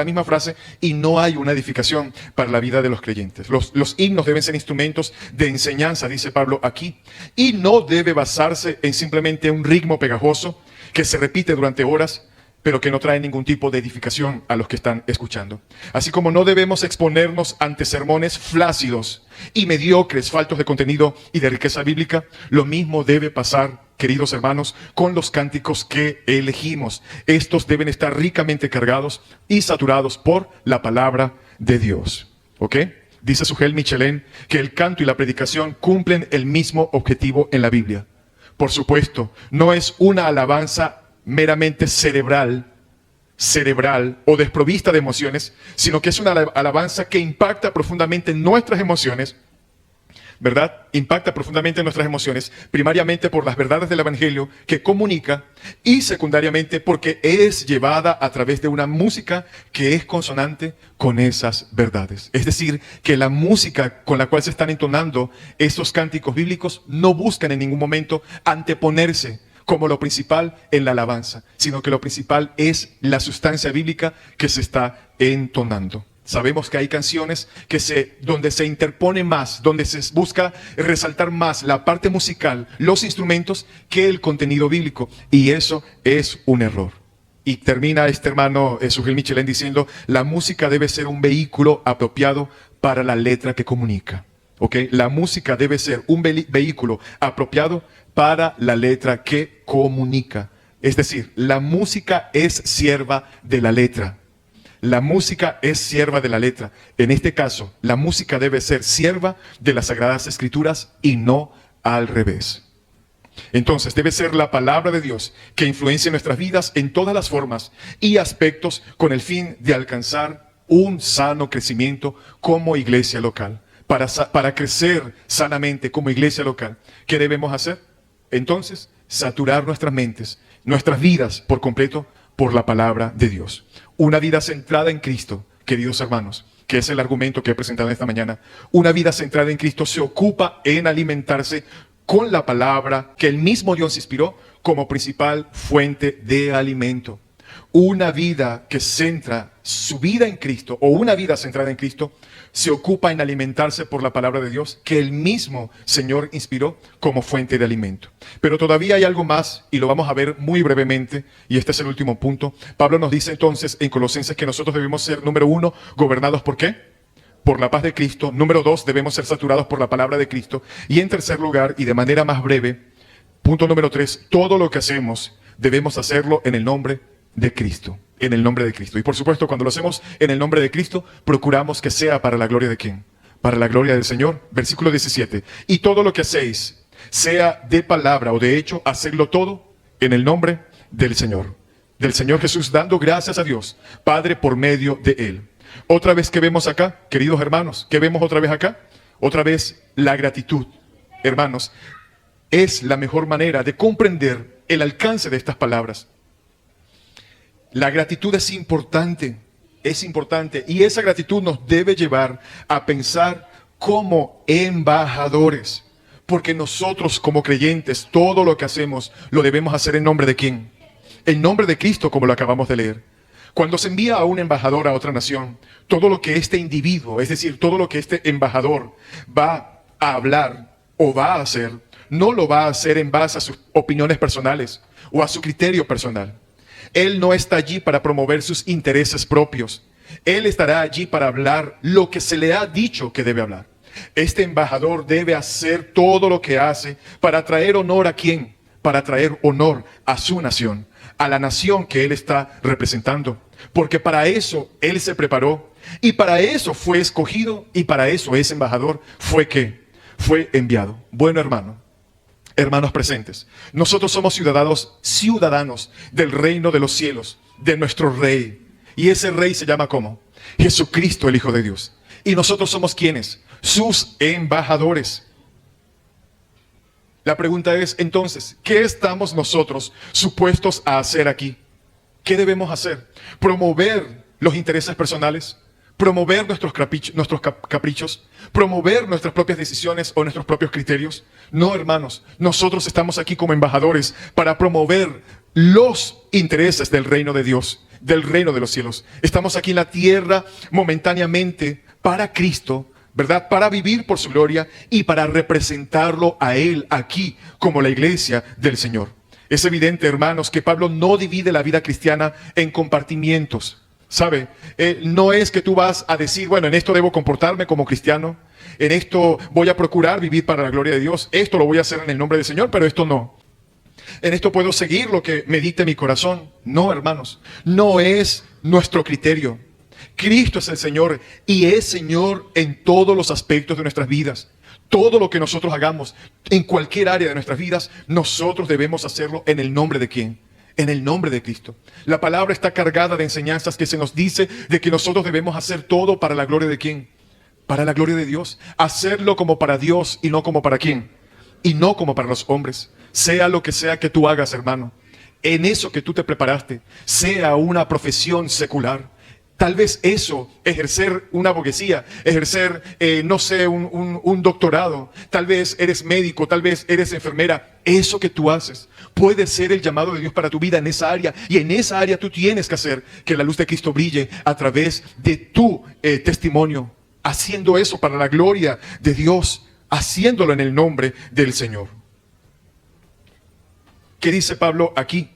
y no hay una edificación para la vida de los creyentes. Los himnos deben ser instrumentos de enseñanza, dice Pablo aquí, y no debe basarse en simplemente un ritmo pegajoso que se repite durante horas, pero que no trae ningún tipo de edificación a los que están escuchando. Así como no debemos exponernos ante sermones flácidos y mediocres, faltos de contenido y de riqueza bíblica, lo mismo debe pasar, queridos hermanos, con los cánticos que elegimos. Estos deben estar ricamente cargados y saturados por la palabra de Dios. ¿Ok? Dice Sujel Michelén que el canto y la predicación cumplen el mismo objetivo en la Biblia. Por supuesto, no es una alabanza meramente cerebral o desprovista de emociones, sino que es una alabanza que impacta profundamente nuestras emociones, ¿verdad? Impacta profundamente nuestras emociones, primariamente por las verdades del Evangelio que comunica, y secundariamente porque es llevada a través de una música que es consonante con esas verdades. Es decir, que la música con la cual se están entonando estos cánticos bíblicos no buscan en ningún momento anteponerse como lo principal en la alabanza, sino que lo principal es la sustancia bíblica que se está entonando. Sabemos que hay canciones donde se interpone más, donde se busca resaltar más la parte musical, los instrumentos, que el contenido bíblico. Y eso es un error. Y termina este hermano Sujel Michelén diciendo: la música debe ser un vehículo apropiado para la letra que comunica. ¿ok? La música debe ser un vehículo apropiado para la letra que comunica. Es decir, la música es sierva de la letra. La música es sierva de la letra. En este caso, la música debe ser sierva de las Sagradas Escrituras y no al revés. Entonces, debe ser la palabra de Dios que influencie nuestras vidas en todas las formas y aspectos con el fin de alcanzar un sano crecimiento como iglesia local. Para crecer sanamente como iglesia local, ¿qué debemos hacer? Entonces, saturar nuestras mentes, nuestras vidas por completo por la palabra de Dios. Una vida centrada en Cristo, queridos hermanos, que es el argumento que he presentado esta mañana. Una vida centrada en Cristo se ocupa en alimentarse con la palabra que el mismo Dios inspiró como principal fuente de alimento. Una vida que centra su vida en Cristo, o una vida centrada en Cristo, se ocupa en alimentarse por la palabra de Dios que el mismo Señor inspiró como fuente de alimento. Pero todavía hay algo más, y lo vamos a ver muy brevemente, y este es el último punto. Pablo nos dice entonces en Colosenses que nosotros debemos ser, número 1, gobernados ¿por qué? Por la paz de Cristo. Número 2, debemos ser saturados por la palabra de Cristo. Y en tercer lugar, y de manera más breve, punto número 3, todo lo que hacemos debemos hacerlo en el nombre de Cristo. En el nombre de Cristo. Y por supuesto, cuando lo hacemos en el nombre de Cristo, procuramos que sea para la gloria de ¿quién? Para la gloria del Señor. Versículo 17. Y todo lo que hacéis, sea de palabra o de hecho, hacedlo todo en el nombre del Señor. Del Señor Jesús, dando gracias a Dios, Padre, por medio de Él. Otra vez que vemos acá, queridos hermanos, ¿qué vemos otra vez acá? Otra vez la gratitud. Hermanos, es la mejor manera de comprender el alcance de estas palabras. La gratitud es importante, y esa gratitud nos debe llevar a pensar como embajadores, porque nosotros como creyentes, todo lo que hacemos, lo debemos hacer en nombre de ¿quién? En nombre de Cristo, como lo acabamos de leer. Cuando se envía a un embajador a otra nación, todo lo que este individuo, es decir, todo lo que este embajador va a hablar o va a hacer, no lo va a hacer en base a sus opiniones personales o a su criterio personal. Él no está allí para promover sus intereses propios. Él estará allí para hablar lo que se le ha dicho que debe hablar. Este embajador debe hacer todo lo que hace para traer honor ¿a quién? Para traer honor a su nación, a la nación que él está representando. Porque para eso él se preparó, y para eso fue escogido, y para eso ese embajador fue ¿qué? Fue enviado. Bueno, hermanos presentes, nosotros somos ciudadanos del reino de los cielos, de nuestro rey. Y ese rey se llama ¿cómo? Jesucristo, el Hijo de Dios. Y nosotros somos ¿quiénes? Sus embajadores. La pregunta es entonces, ¿qué estamos nosotros supuestos a hacer aquí? ¿Qué debemos hacer? ¿Promover los intereses personales? ¿Promover nuestros caprichos? ¿Promover nuestras propias decisiones o nuestros propios criterios? No, hermanos, nosotros estamos aquí como embajadores para promover los intereses del reino de Dios, del reino de los cielos. Estamos aquí en la tierra momentáneamente para Cristo, ¿verdad? Para vivir por su gloria y para representarlo a Él aquí como la iglesia del Señor. Es evidente, hermanos, que Pablo no divide la vida cristiana en compartimientos. ¿Sabe? No es que tú vas a decir, bueno, en esto debo comportarme como cristiano, en esto voy a procurar vivir para la gloria de Dios, esto lo voy a hacer en el nombre del Señor, pero esto no. En esto puedo seguir lo que me dicte mi corazón. No, hermanos, no es nuestro criterio. Cristo es el Señor y es Señor en todos los aspectos de nuestras vidas. Todo lo que nosotros hagamos en cualquier área de nuestras vidas, nosotros debemos hacerlo en el nombre de ¿quién? En el nombre de Cristo. La palabra está cargada de enseñanzas que se nos dice de que nosotros debemos hacer todo para la gloria de ¿quién? Para la gloria de Dios. Hacerlo como para Dios y no como para ¿quién? Y no como para los hombres. Sea lo que sea que tú hagas, hermano, en eso que tú te preparaste, sea una profesión secular. Tal vez eso, ejercer una abogacía, ejercer, no sé, un doctorado. Tal vez eres médico, tal vez eres enfermera. Eso que tú haces puede ser el llamado de Dios para tu vida en esa área. Y en esa área tú tienes que hacer que la luz de Cristo brille a través de tu testimonio. Haciendo eso para la gloria de Dios, haciéndolo en el nombre del Señor. ¿Qué dice Pablo aquí?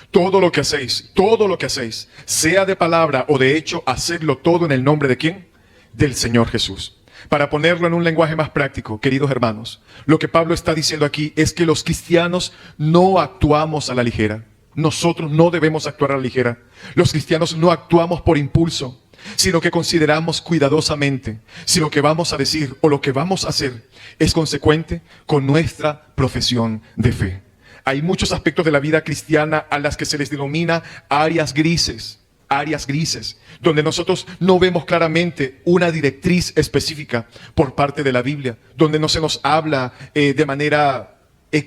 Todo lo que hacéis, sea de palabra o de hecho, hacedlo todo en el nombre de ¿quién? Del Señor Jesús. Para ponerlo en un lenguaje más práctico, queridos hermanos, lo que Pablo está diciendo aquí es que los cristianos no actuamos a la ligera. Nosotros no debemos actuar a la ligera. Los cristianos no actuamos por impulso, sino que consideramos cuidadosamente si lo que vamos a decir o lo que vamos a hacer es consecuente con nuestra profesión de fe. Hay muchos aspectos de la vida cristiana a las que se les denomina áreas grises, donde nosotros no vemos claramente una directriz específica por parte de la Biblia, donde no se nos habla de manera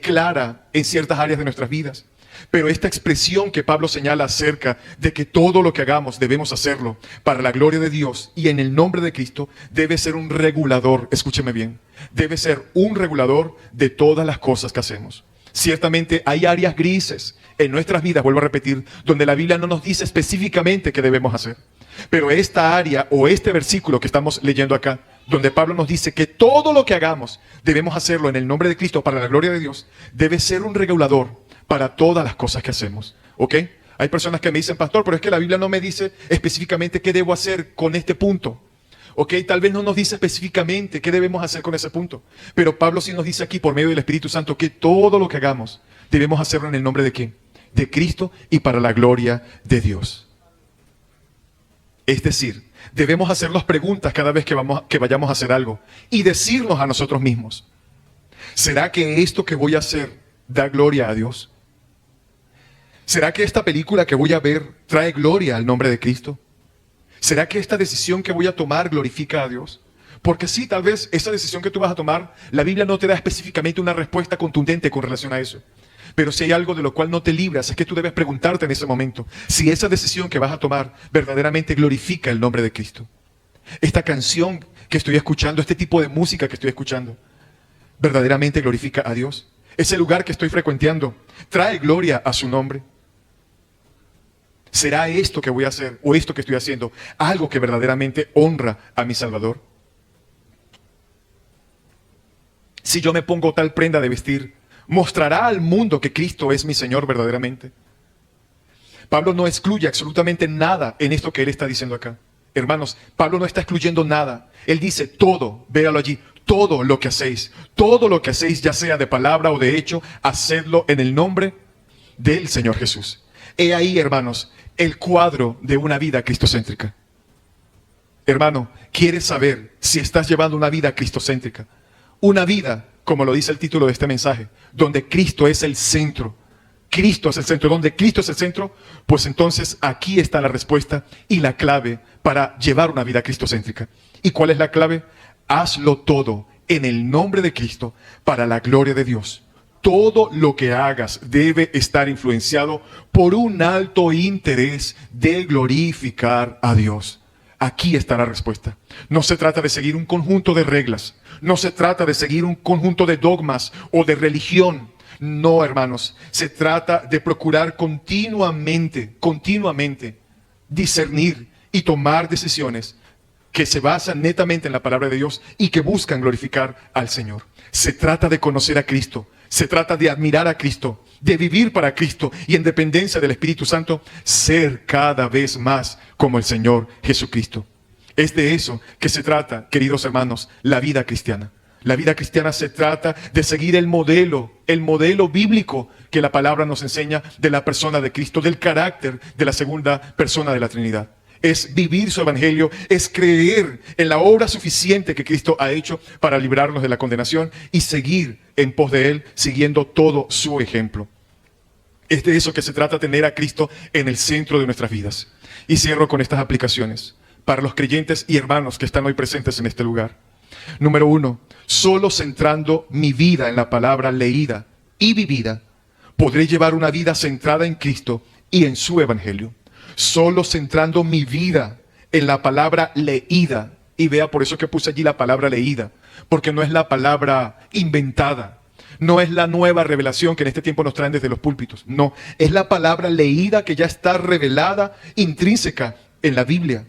clara en ciertas áreas de nuestras vidas. Pero esta expresión que Pablo señala acerca de que todo lo que hagamos debemos hacerlo para la gloria de Dios y en el nombre de Cristo, debe ser un regulador, escúcheme bien, debe ser un regulador de todas las cosas que hacemos. Ciertamente hay áreas grises en nuestras vidas, vuelvo a repetir, donde la Biblia no nos dice específicamente qué debemos hacer. Pero esta área o este versículo que estamos leyendo acá, donde Pablo nos dice que todo lo que hagamos debemos hacerlo en el nombre de Cristo para la gloria de Dios, debe ser un regulador para todas las cosas que hacemos. ¿Ok? Hay personas que me dicen, pastor, pero es que la Biblia no me dice específicamente qué debo hacer con este punto. Ok, tal vez no nos dice específicamente qué debemos hacer con ese punto. Pero Pablo sí nos dice aquí por medio del Espíritu Santo que todo lo que hagamos debemos hacerlo en el nombre de ¿quién? De Cristo y para la gloria de Dios. Es decir, debemos hacernos preguntas cada vez que vayamos a hacer algo y decirnos a nosotros mismos, ¿será que esto que voy a hacer da gloria a Dios? ¿Será que esta película que voy a ver trae gloria al nombre de Cristo? ¿Será que esta decisión que voy a tomar glorifica a Dios? Porque sí, tal vez esa decisión que tú vas a tomar, la Biblia no te da específicamente una respuesta contundente con relación a eso. Pero si hay algo de lo cual no te libras, es que tú debes preguntarte en ese momento si esa decisión que vas a tomar verdaderamente glorifica el nombre de Cristo. Esta canción que estoy escuchando, este tipo de música que estoy escuchando, ¿verdaderamente glorifica a Dios? Ese lugar que estoy frecuentando, ¿trae gloria a su nombre? ¿Será esto que voy a hacer o esto que estoy haciendo algo que verdaderamente honra a mi Salvador? Si yo me pongo tal prenda de vestir, ¿mostrará al mundo que Cristo es mi Señor verdaderamente? Pablo no excluye absolutamente nada en esto que él está diciendo acá. Hermanos, Pablo no está excluyendo nada. Él dice todo, véalo allí, todo lo que hacéis, ya sea de palabra o de hecho, hacedlo en el nombre del Señor Jesús. He ahí, hermanos, el cuadro de una vida cristocéntrica. Hermano, ¿quieres saber si estás llevando una vida cristocéntrica? Una vida, como lo dice el título de este mensaje, donde Cristo es el centro. Cristo es el centro. Donde Cristo es el centro, pues entonces aquí está la respuesta y la clave para llevar una vida cristocéntrica. ¿Y cuál es la clave? Hazlo todo en el nombre de Cristo para la gloria de Dios. Todo lo que hagas debe estar influenciado por un alto interés de glorificar a Dios. Aquí está la respuesta. No se trata de seguir un conjunto de reglas. No se trata de seguir un conjunto de dogmas o de religión. No, hermanos. Se trata de procurar continuamente discernir y tomar decisiones que se basan netamente en la palabra de Dios y que buscan glorificar al Señor. Se trata de conocer a Cristo. Se trata de admirar a Cristo, de vivir para Cristo y en dependencia del Espíritu Santo, ser cada vez más como el Señor Jesucristo. Es de eso que se trata, queridos hermanos, la vida cristiana. La vida cristiana se trata de seguir el modelo bíblico que la palabra nos enseña de la persona de Cristo, del carácter de la segunda persona de la Trinidad. Es vivir su evangelio, es creer en la obra suficiente que Cristo ha hecho para librarnos de la condenación y seguir en pos de Él, siguiendo todo su ejemplo. Es de eso que se trata, tener a Cristo en el centro de nuestras vidas. Y cierro con estas aplicaciones para los creyentes y hermanos que están hoy presentes en este lugar. Número 1, solo centrando mi vida en la palabra leída y vivida, podré llevar una vida centrada en Cristo y en su evangelio. Solo centrando mi vida en la palabra leída. Y vea, por eso que puse allí la palabra leída. Porque no es la palabra inventada. No es la nueva revelación que en este tiempo nos traen desde los púlpitos. No, es la palabra leída que ya está revelada, intrínseca en la Biblia.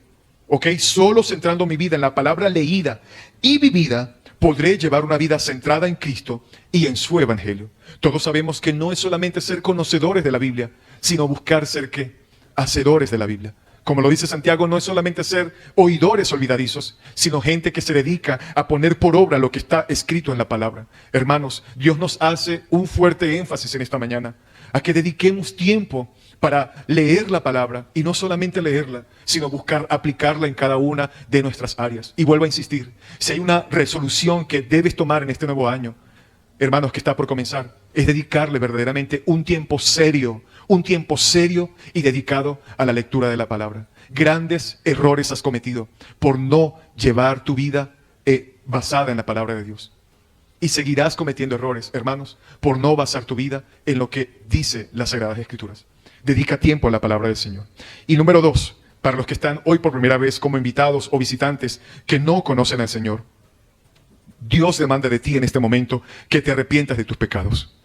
¿Ok? Solo centrando mi vida en la palabra leída y vivida, podré llevar una vida centrada en Cristo y en su evangelio. Todos sabemos que no es solamente ser conocedores de la Biblia, sino buscar ser ¿qué? Hacedores de la Biblia. como lo dice Santiago, no es solamente ser oidores olvidadizos, sino gente que se dedica a poner por obra lo que está escrito en la palabra. Hermanos, Dios nos hace un fuerte énfasis en esta mañana, a que dediquemos tiempo para leer la palabra, y no solamente leerla, sino buscar aplicarla en cada una de nuestras áreas. Y vuelvo a insistir, si hay una resolución que debes tomar en este nuevo año, hermanos, que está por comenzar, es dedicarle verdaderamente un tiempo serio y dedicado a la lectura de la palabra. Grandes errores has cometido por no llevar tu vida basada en la palabra de Dios. Y seguirás cometiendo errores, hermanos, por no basar tu vida en lo que dice las Sagradas Escrituras. Dedica tiempo a la palabra del Señor. Y número 2, para los que están hoy por primera vez como invitados o visitantes que no conocen al Señor, Dios demanda de ti en este momento que te arrepientas de tus pecados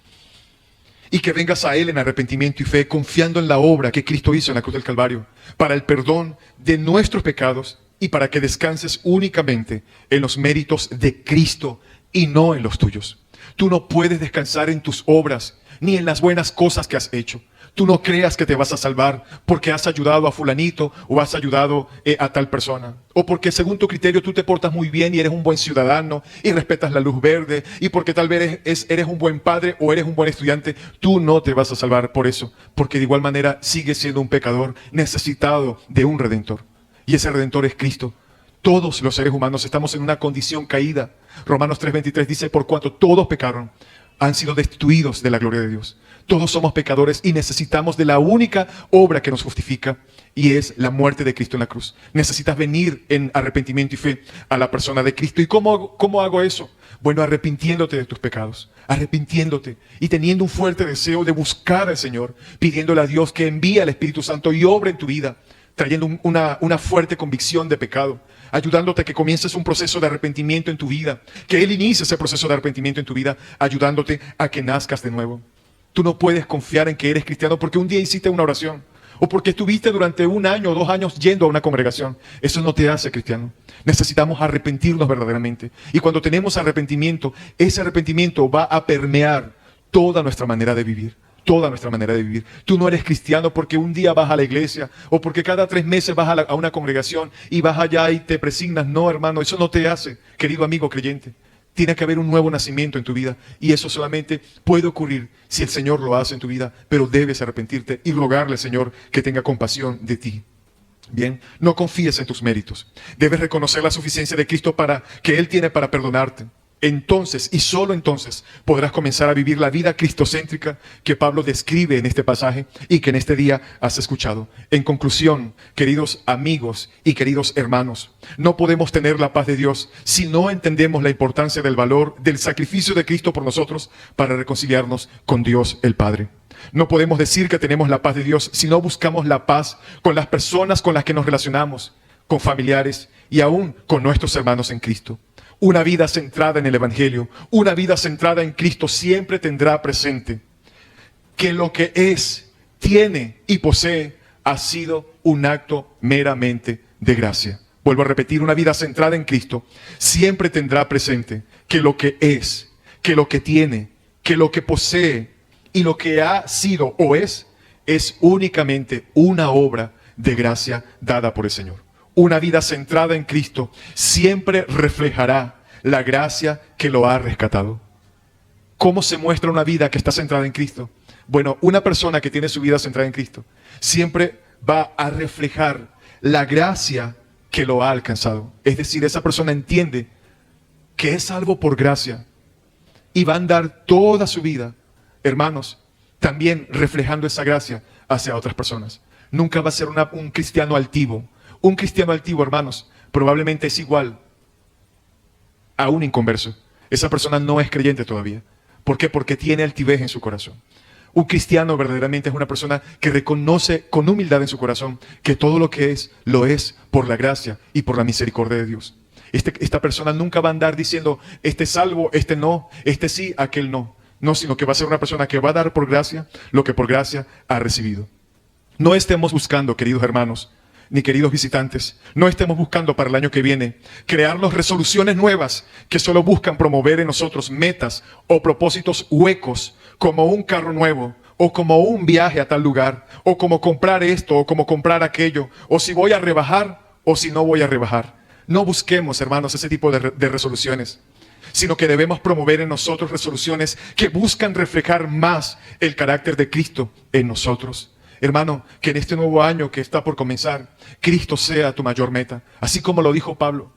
y que vengas a Él en arrepentimiento y fe, confiando en la obra que Cristo hizo en la cruz del Calvario para el perdón de nuestros pecados y para que descanses únicamente en los méritos de Cristo y no en los tuyos. Tú no puedes descansar en tus obras ni en las buenas cosas que has hecho. Tú no creas que te vas a salvar porque has ayudado a fulanito o has ayudado a tal persona. O porque según tu criterio tú te portas muy bien y eres un buen ciudadano y respetas la luz verde. Y porque tal vez eres un buen padre o eres un buen estudiante. Tú no te vas a salvar por eso. Porque de igual manera sigues siendo un pecador necesitado de un redentor. Y ese redentor es Cristo. Todos los seres humanos estamos en una condición caída. Romanos 3:23 dice, por cuanto todos pecaron, han sido destituidos de la gloria de Dios. Todos somos pecadores y necesitamos de la única obra que nos justifica, y es la muerte de Cristo en la cruz. Necesitas venir en arrepentimiento y fe a la persona de Cristo. ¿Y cómo hago eso? Bueno, arrepintiéndote de tus pecados, arrepintiéndote y teniendo un fuerte deseo de buscar al Señor, pidiéndole a Dios que envíe al Espíritu Santo y obre en tu vida, trayendo una fuerte convicción de pecado, ayudándote a que comiences un proceso de arrepentimiento en tu vida, que Él inicie ese proceso de arrepentimiento en tu vida, ayudándote a que nazcas de nuevo. Tú no puedes confiar en que eres cristiano porque un día hiciste una oración o porque estuviste durante 1 año o 2 años yendo a una congregación. Eso no te hace cristiano. Necesitamos arrepentirnos verdaderamente. Y cuando tenemos arrepentimiento, ese arrepentimiento va a permear toda nuestra manera de vivir. Toda nuestra manera de vivir. Tú no eres cristiano porque un día vas a la iglesia o porque cada 3 meses vas a una congregación y vas allá y te presignas. No, hermano, eso no te hace, querido amigo creyente. Tiene que haber un nuevo nacimiento en tu vida y eso solamente puede ocurrir si el Señor lo hace en tu vida, pero debes arrepentirte y rogarle al Señor que tenga compasión de ti. Bien, no confíes en tus méritos. Debes reconocer la suficiencia de Cristo que Él tiene para perdonarte. Entonces, y solo entonces, podrás comenzar a vivir la vida cristocéntrica que Pablo describe en este pasaje y que en este día has escuchado. En conclusión, queridos amigos y queridos hermanos, no podemos tener la paz de Dios si no entendemos la importancia del valor del sacrificio de Cristo por nosotros para reconciliarnos con Dios el Padre. No podemos decir que tenemos la paz de Dios si no buscamos la paz con las personas con las que nos relacionamos, con familiares y aún con nuestros hermanos en Cristo. Una vida centrada en el Evangelio, una vida centrada en Cristo siempre tendrá presente que lo que es, tiene y posee ha sido un acto meramente de gracia. Vuelvo a repetir, una vida centrada en Cristo siempre tendrá presente que lo que es, que lo que tiene, que lo que posee y lo que ha sido o es únicamente una obra de gracia dada por el Señor. Una vida centrada en Cristo siempre reflejará la gracia que lo ha rescatado. ¿Cómo se muestra una vida que está centrada en Cristo? Bueno, una persona que tiene su vida centrada en Cristo siempre va a reflejar la gracia que lo ha alcanzado. Es decir, esa persona entiende que es salvo por gracia y va a andar toda su vida, hermanos, también reflejando esa gracia hacia otras personas. Nunca va a ser un cristiano altivo. Un cristiano altivo, hermanos, probablemente es igual a un inconverso. Esa persona no es creyente todavía. ¿Por qué? Porque tiene altivez en su corazón. Un cristiano verdaderamente es una persona que reconoce con humildad en su corazón que todo lo que es, lo es por la gracia y por la misericordia de Dios. Esta persona nunca va a andar diciendo, este es salvo, este no, este sí, aquel no. No, sino que va a ser una persona que va a dar por gracia lo que por gracia ha recibido. No estemos buscando, queridos hermanos, ni queridos visitantes, no estemos buscando para el año que viene crearnos resoluciones nuevas que solo buscan promover en nosotros metas o propósitos huecos como un carro nuevo o como un viaje a tal lugar, o como comprar esto, o como comprar aquello, o si voy a rebajar, o si no voy a rebajar. No busquemos, hermanos, ese tipo de resoluciones, sino que debemos promover en nosotros resoluciones que buscan reflejar más el carácter de Cristo en nosotros. Hermano, que en este nuevo año que está por comenzar, Cristo sea tu mayor meta. Así como lo dijo Pablo,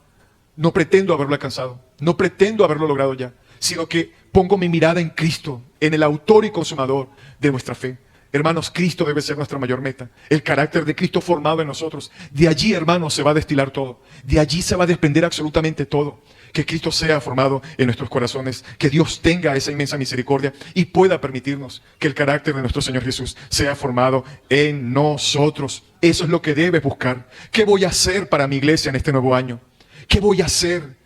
no pretendo haberlo alcanzado, no pretendo haberlo logrado ya, sino que pongo mi mirada en Cristo, en el autor y consumador de nuestra fe. Hermanos, Cristo debe ser nuestra mayor meta. El carácter de Cristo formado en nosotros. De allí, hermanos, se va a destilar todo. De allí se va a desprender absolutamente todo. Que Cristo sea formado en nuestros corazones. Que Dios tenga esa inmensa misericordia y pueda permitirnos que el carácter de nuestro Señor Jesús sea formado en nosotros. Eso es lo que debes buscar. ¿Qué voy a hacer para mi iglesia en este nuevo año? ¿Qué voy a hacer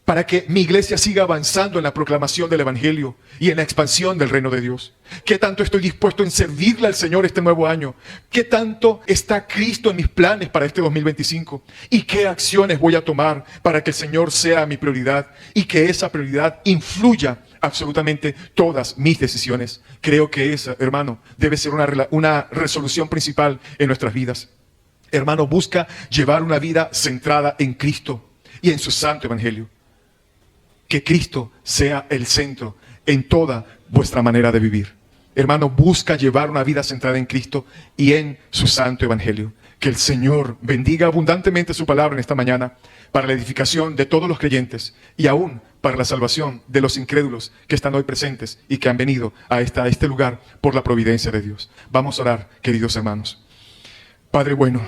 para que mi iglesia siga avanzando en la proclamación del Evangelio y en la expansión del reino de Dios? ¿Qué tanto estoy dispuesto en servirle al Señor este nuevo año? ¿Qué tanto está Cristo en mis planes para este 2025? ¿Y qué acciones voy a tomar para que el Señor sea mi prioridad y que esa prioridad influya absolutamente todas mis decisiones? Creo que esa, hermano, debe ser una resolución principal en nuestras vidas. Hermano, busca llevar una vida centrada en Cristo y en su santo Evangelio. Que Cristo sea el centro en toda vuestra manera de vivir. Hermano, busca llevar una vida centrada en Cristo y en su santo Evangelio. Que el Señor bendiga abundantemente su palabra en esta mañana para la edificación de todos los creyentes y aún para la salvación de los incrédulos que están hoy presentes y que han venido a este lugar por la providencia de Dios. Vamos a orar, queridos hermanos. Padre bueno,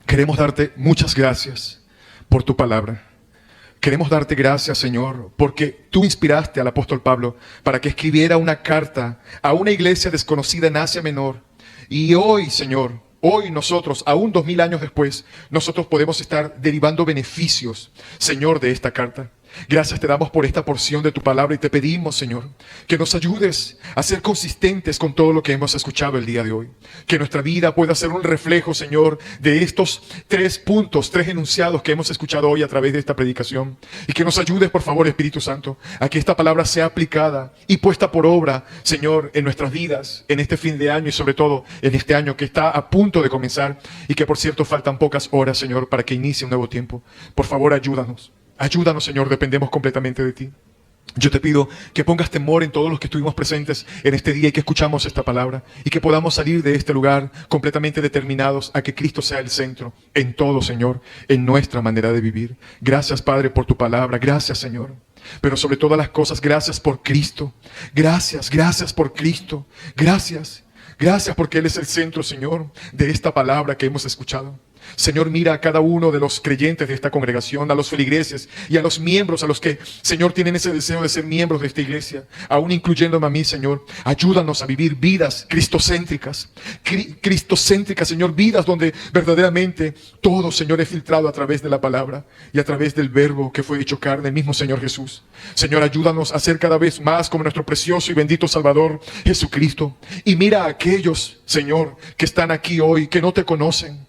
queremos darte muchas gracias por tu palabra. Queremos darte gracias, Señor, porque tú inspiraste al apóstol Pablo para que escribiera una carta a una iglesia desconocida en Asia Menor. Y hoy, Señor, hoy nosotros, aún 2000 años después, nosotros podemos estar derivando beneficios, Señor, de esta carta. Gracias te damos por esta porción de tu palabra y te pedimos, Señor, que nos ayudes a ser consistentes con todo lo que hemos escuchado el día de hoy. Que nuestra vida pueda ser un reflejo, Señor, de estos 3 puntos, 3 enunciados que hemos escuchado hoy a través de esta predicación. Y que nos ayudes, por favor, Espíritu Santo, a que esta palabra sea aplicada y puesta por obra, Señor, en nuestras vidas, en este fin de año y sobre todo en este año que está a punto de comenzar y que, por cierto, faltan pocas horas, Señor, para que inicie un nuevo tiempo. Por favor, ayúdanos. Ayúdanos, Señor, dependemos completamente de ti. Yo te pido que pongas temor en todos los que estuvimos presentes en este día y que escuchamos esta palabra y que podamos salir de este lugar completamente determinados a que Cristo sea el centro en todo, Señor, en nuestra manera de vivir. Gracias, Padre, por tu palabra. Gracias, Señor. Pero sobre todas las cosas, gracias por Cristo. Gracias por Cristo. Gracias porque Él es el centro, Señor, de esta palabra que hemos escuchado. Señor, mira a cada uno de los creyentes de esta congregación, a los feligreses y a los miembros, a los que, Señor, tienen ese deseo de ser miembros de esta iglesia, aún incluyéndome a mí, Señor. Ayúdanos a vivir vidas cristocéntricas, Señor, vidas donde verdaderamente todo, Señor, es filtrado a través de la palabra y a través del verbo que fue hecho carne, el mismo Señor Jesús. Señor, ayúdanos a ser cada vez más como nuestro precioso y bendito Salvador Jesucristo. Y mira a aquellos, Señor, que están aquí hoy, que no te conocen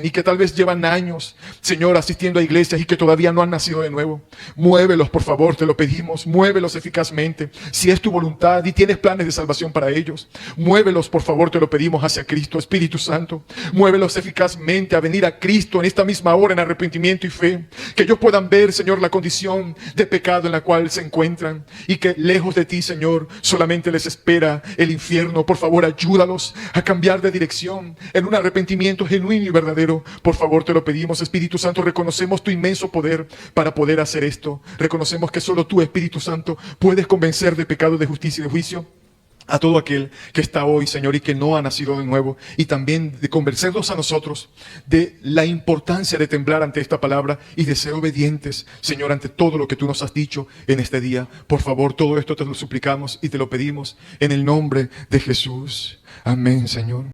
y que tal vez llevan años, Señor, asistiendo a iglesias y que todavía no han nacido de nuevo. Muévelos, por favor, te lo pedimos. Muévelos eficazmente. Si es tu voluntad y tienes planes de salvación para ellos, muévelos, por favor, te lo pedimos hacia Cristo. Espíritu Santo, muévelos eficazmente a venir a Cristo en esta misma hora en arrepentimiento y fe. Que ellos puedan ver, Señor, la condición de pecado en la cual se encuentran y que lejos de ti, Señor, solamente les espera el infierno. Por favor, ayúdalos a cambiar de dirección en un arrepentimiento genuino y verdadero. Por favor, te lo pedimos, Espíritu Santo. Reconocemos tu inmenso poder para poder hacer esto. Reconocemos que solo tú, Espíritu Santo, puedes convencer de pecado, de justicia y de juicio a todo aquel que está hoy, Señor, y que no ha nacido de nuevo. Y también de convencernos a nosotros de la importancia de temblar ante esta palabra y de ser obedientes, Señor, ante todo lo que tú nos has dicho en este día. Por favor, todo esto te lo suplicamos y te lo pedimos en el nombre de Jesús. Amén, Señor.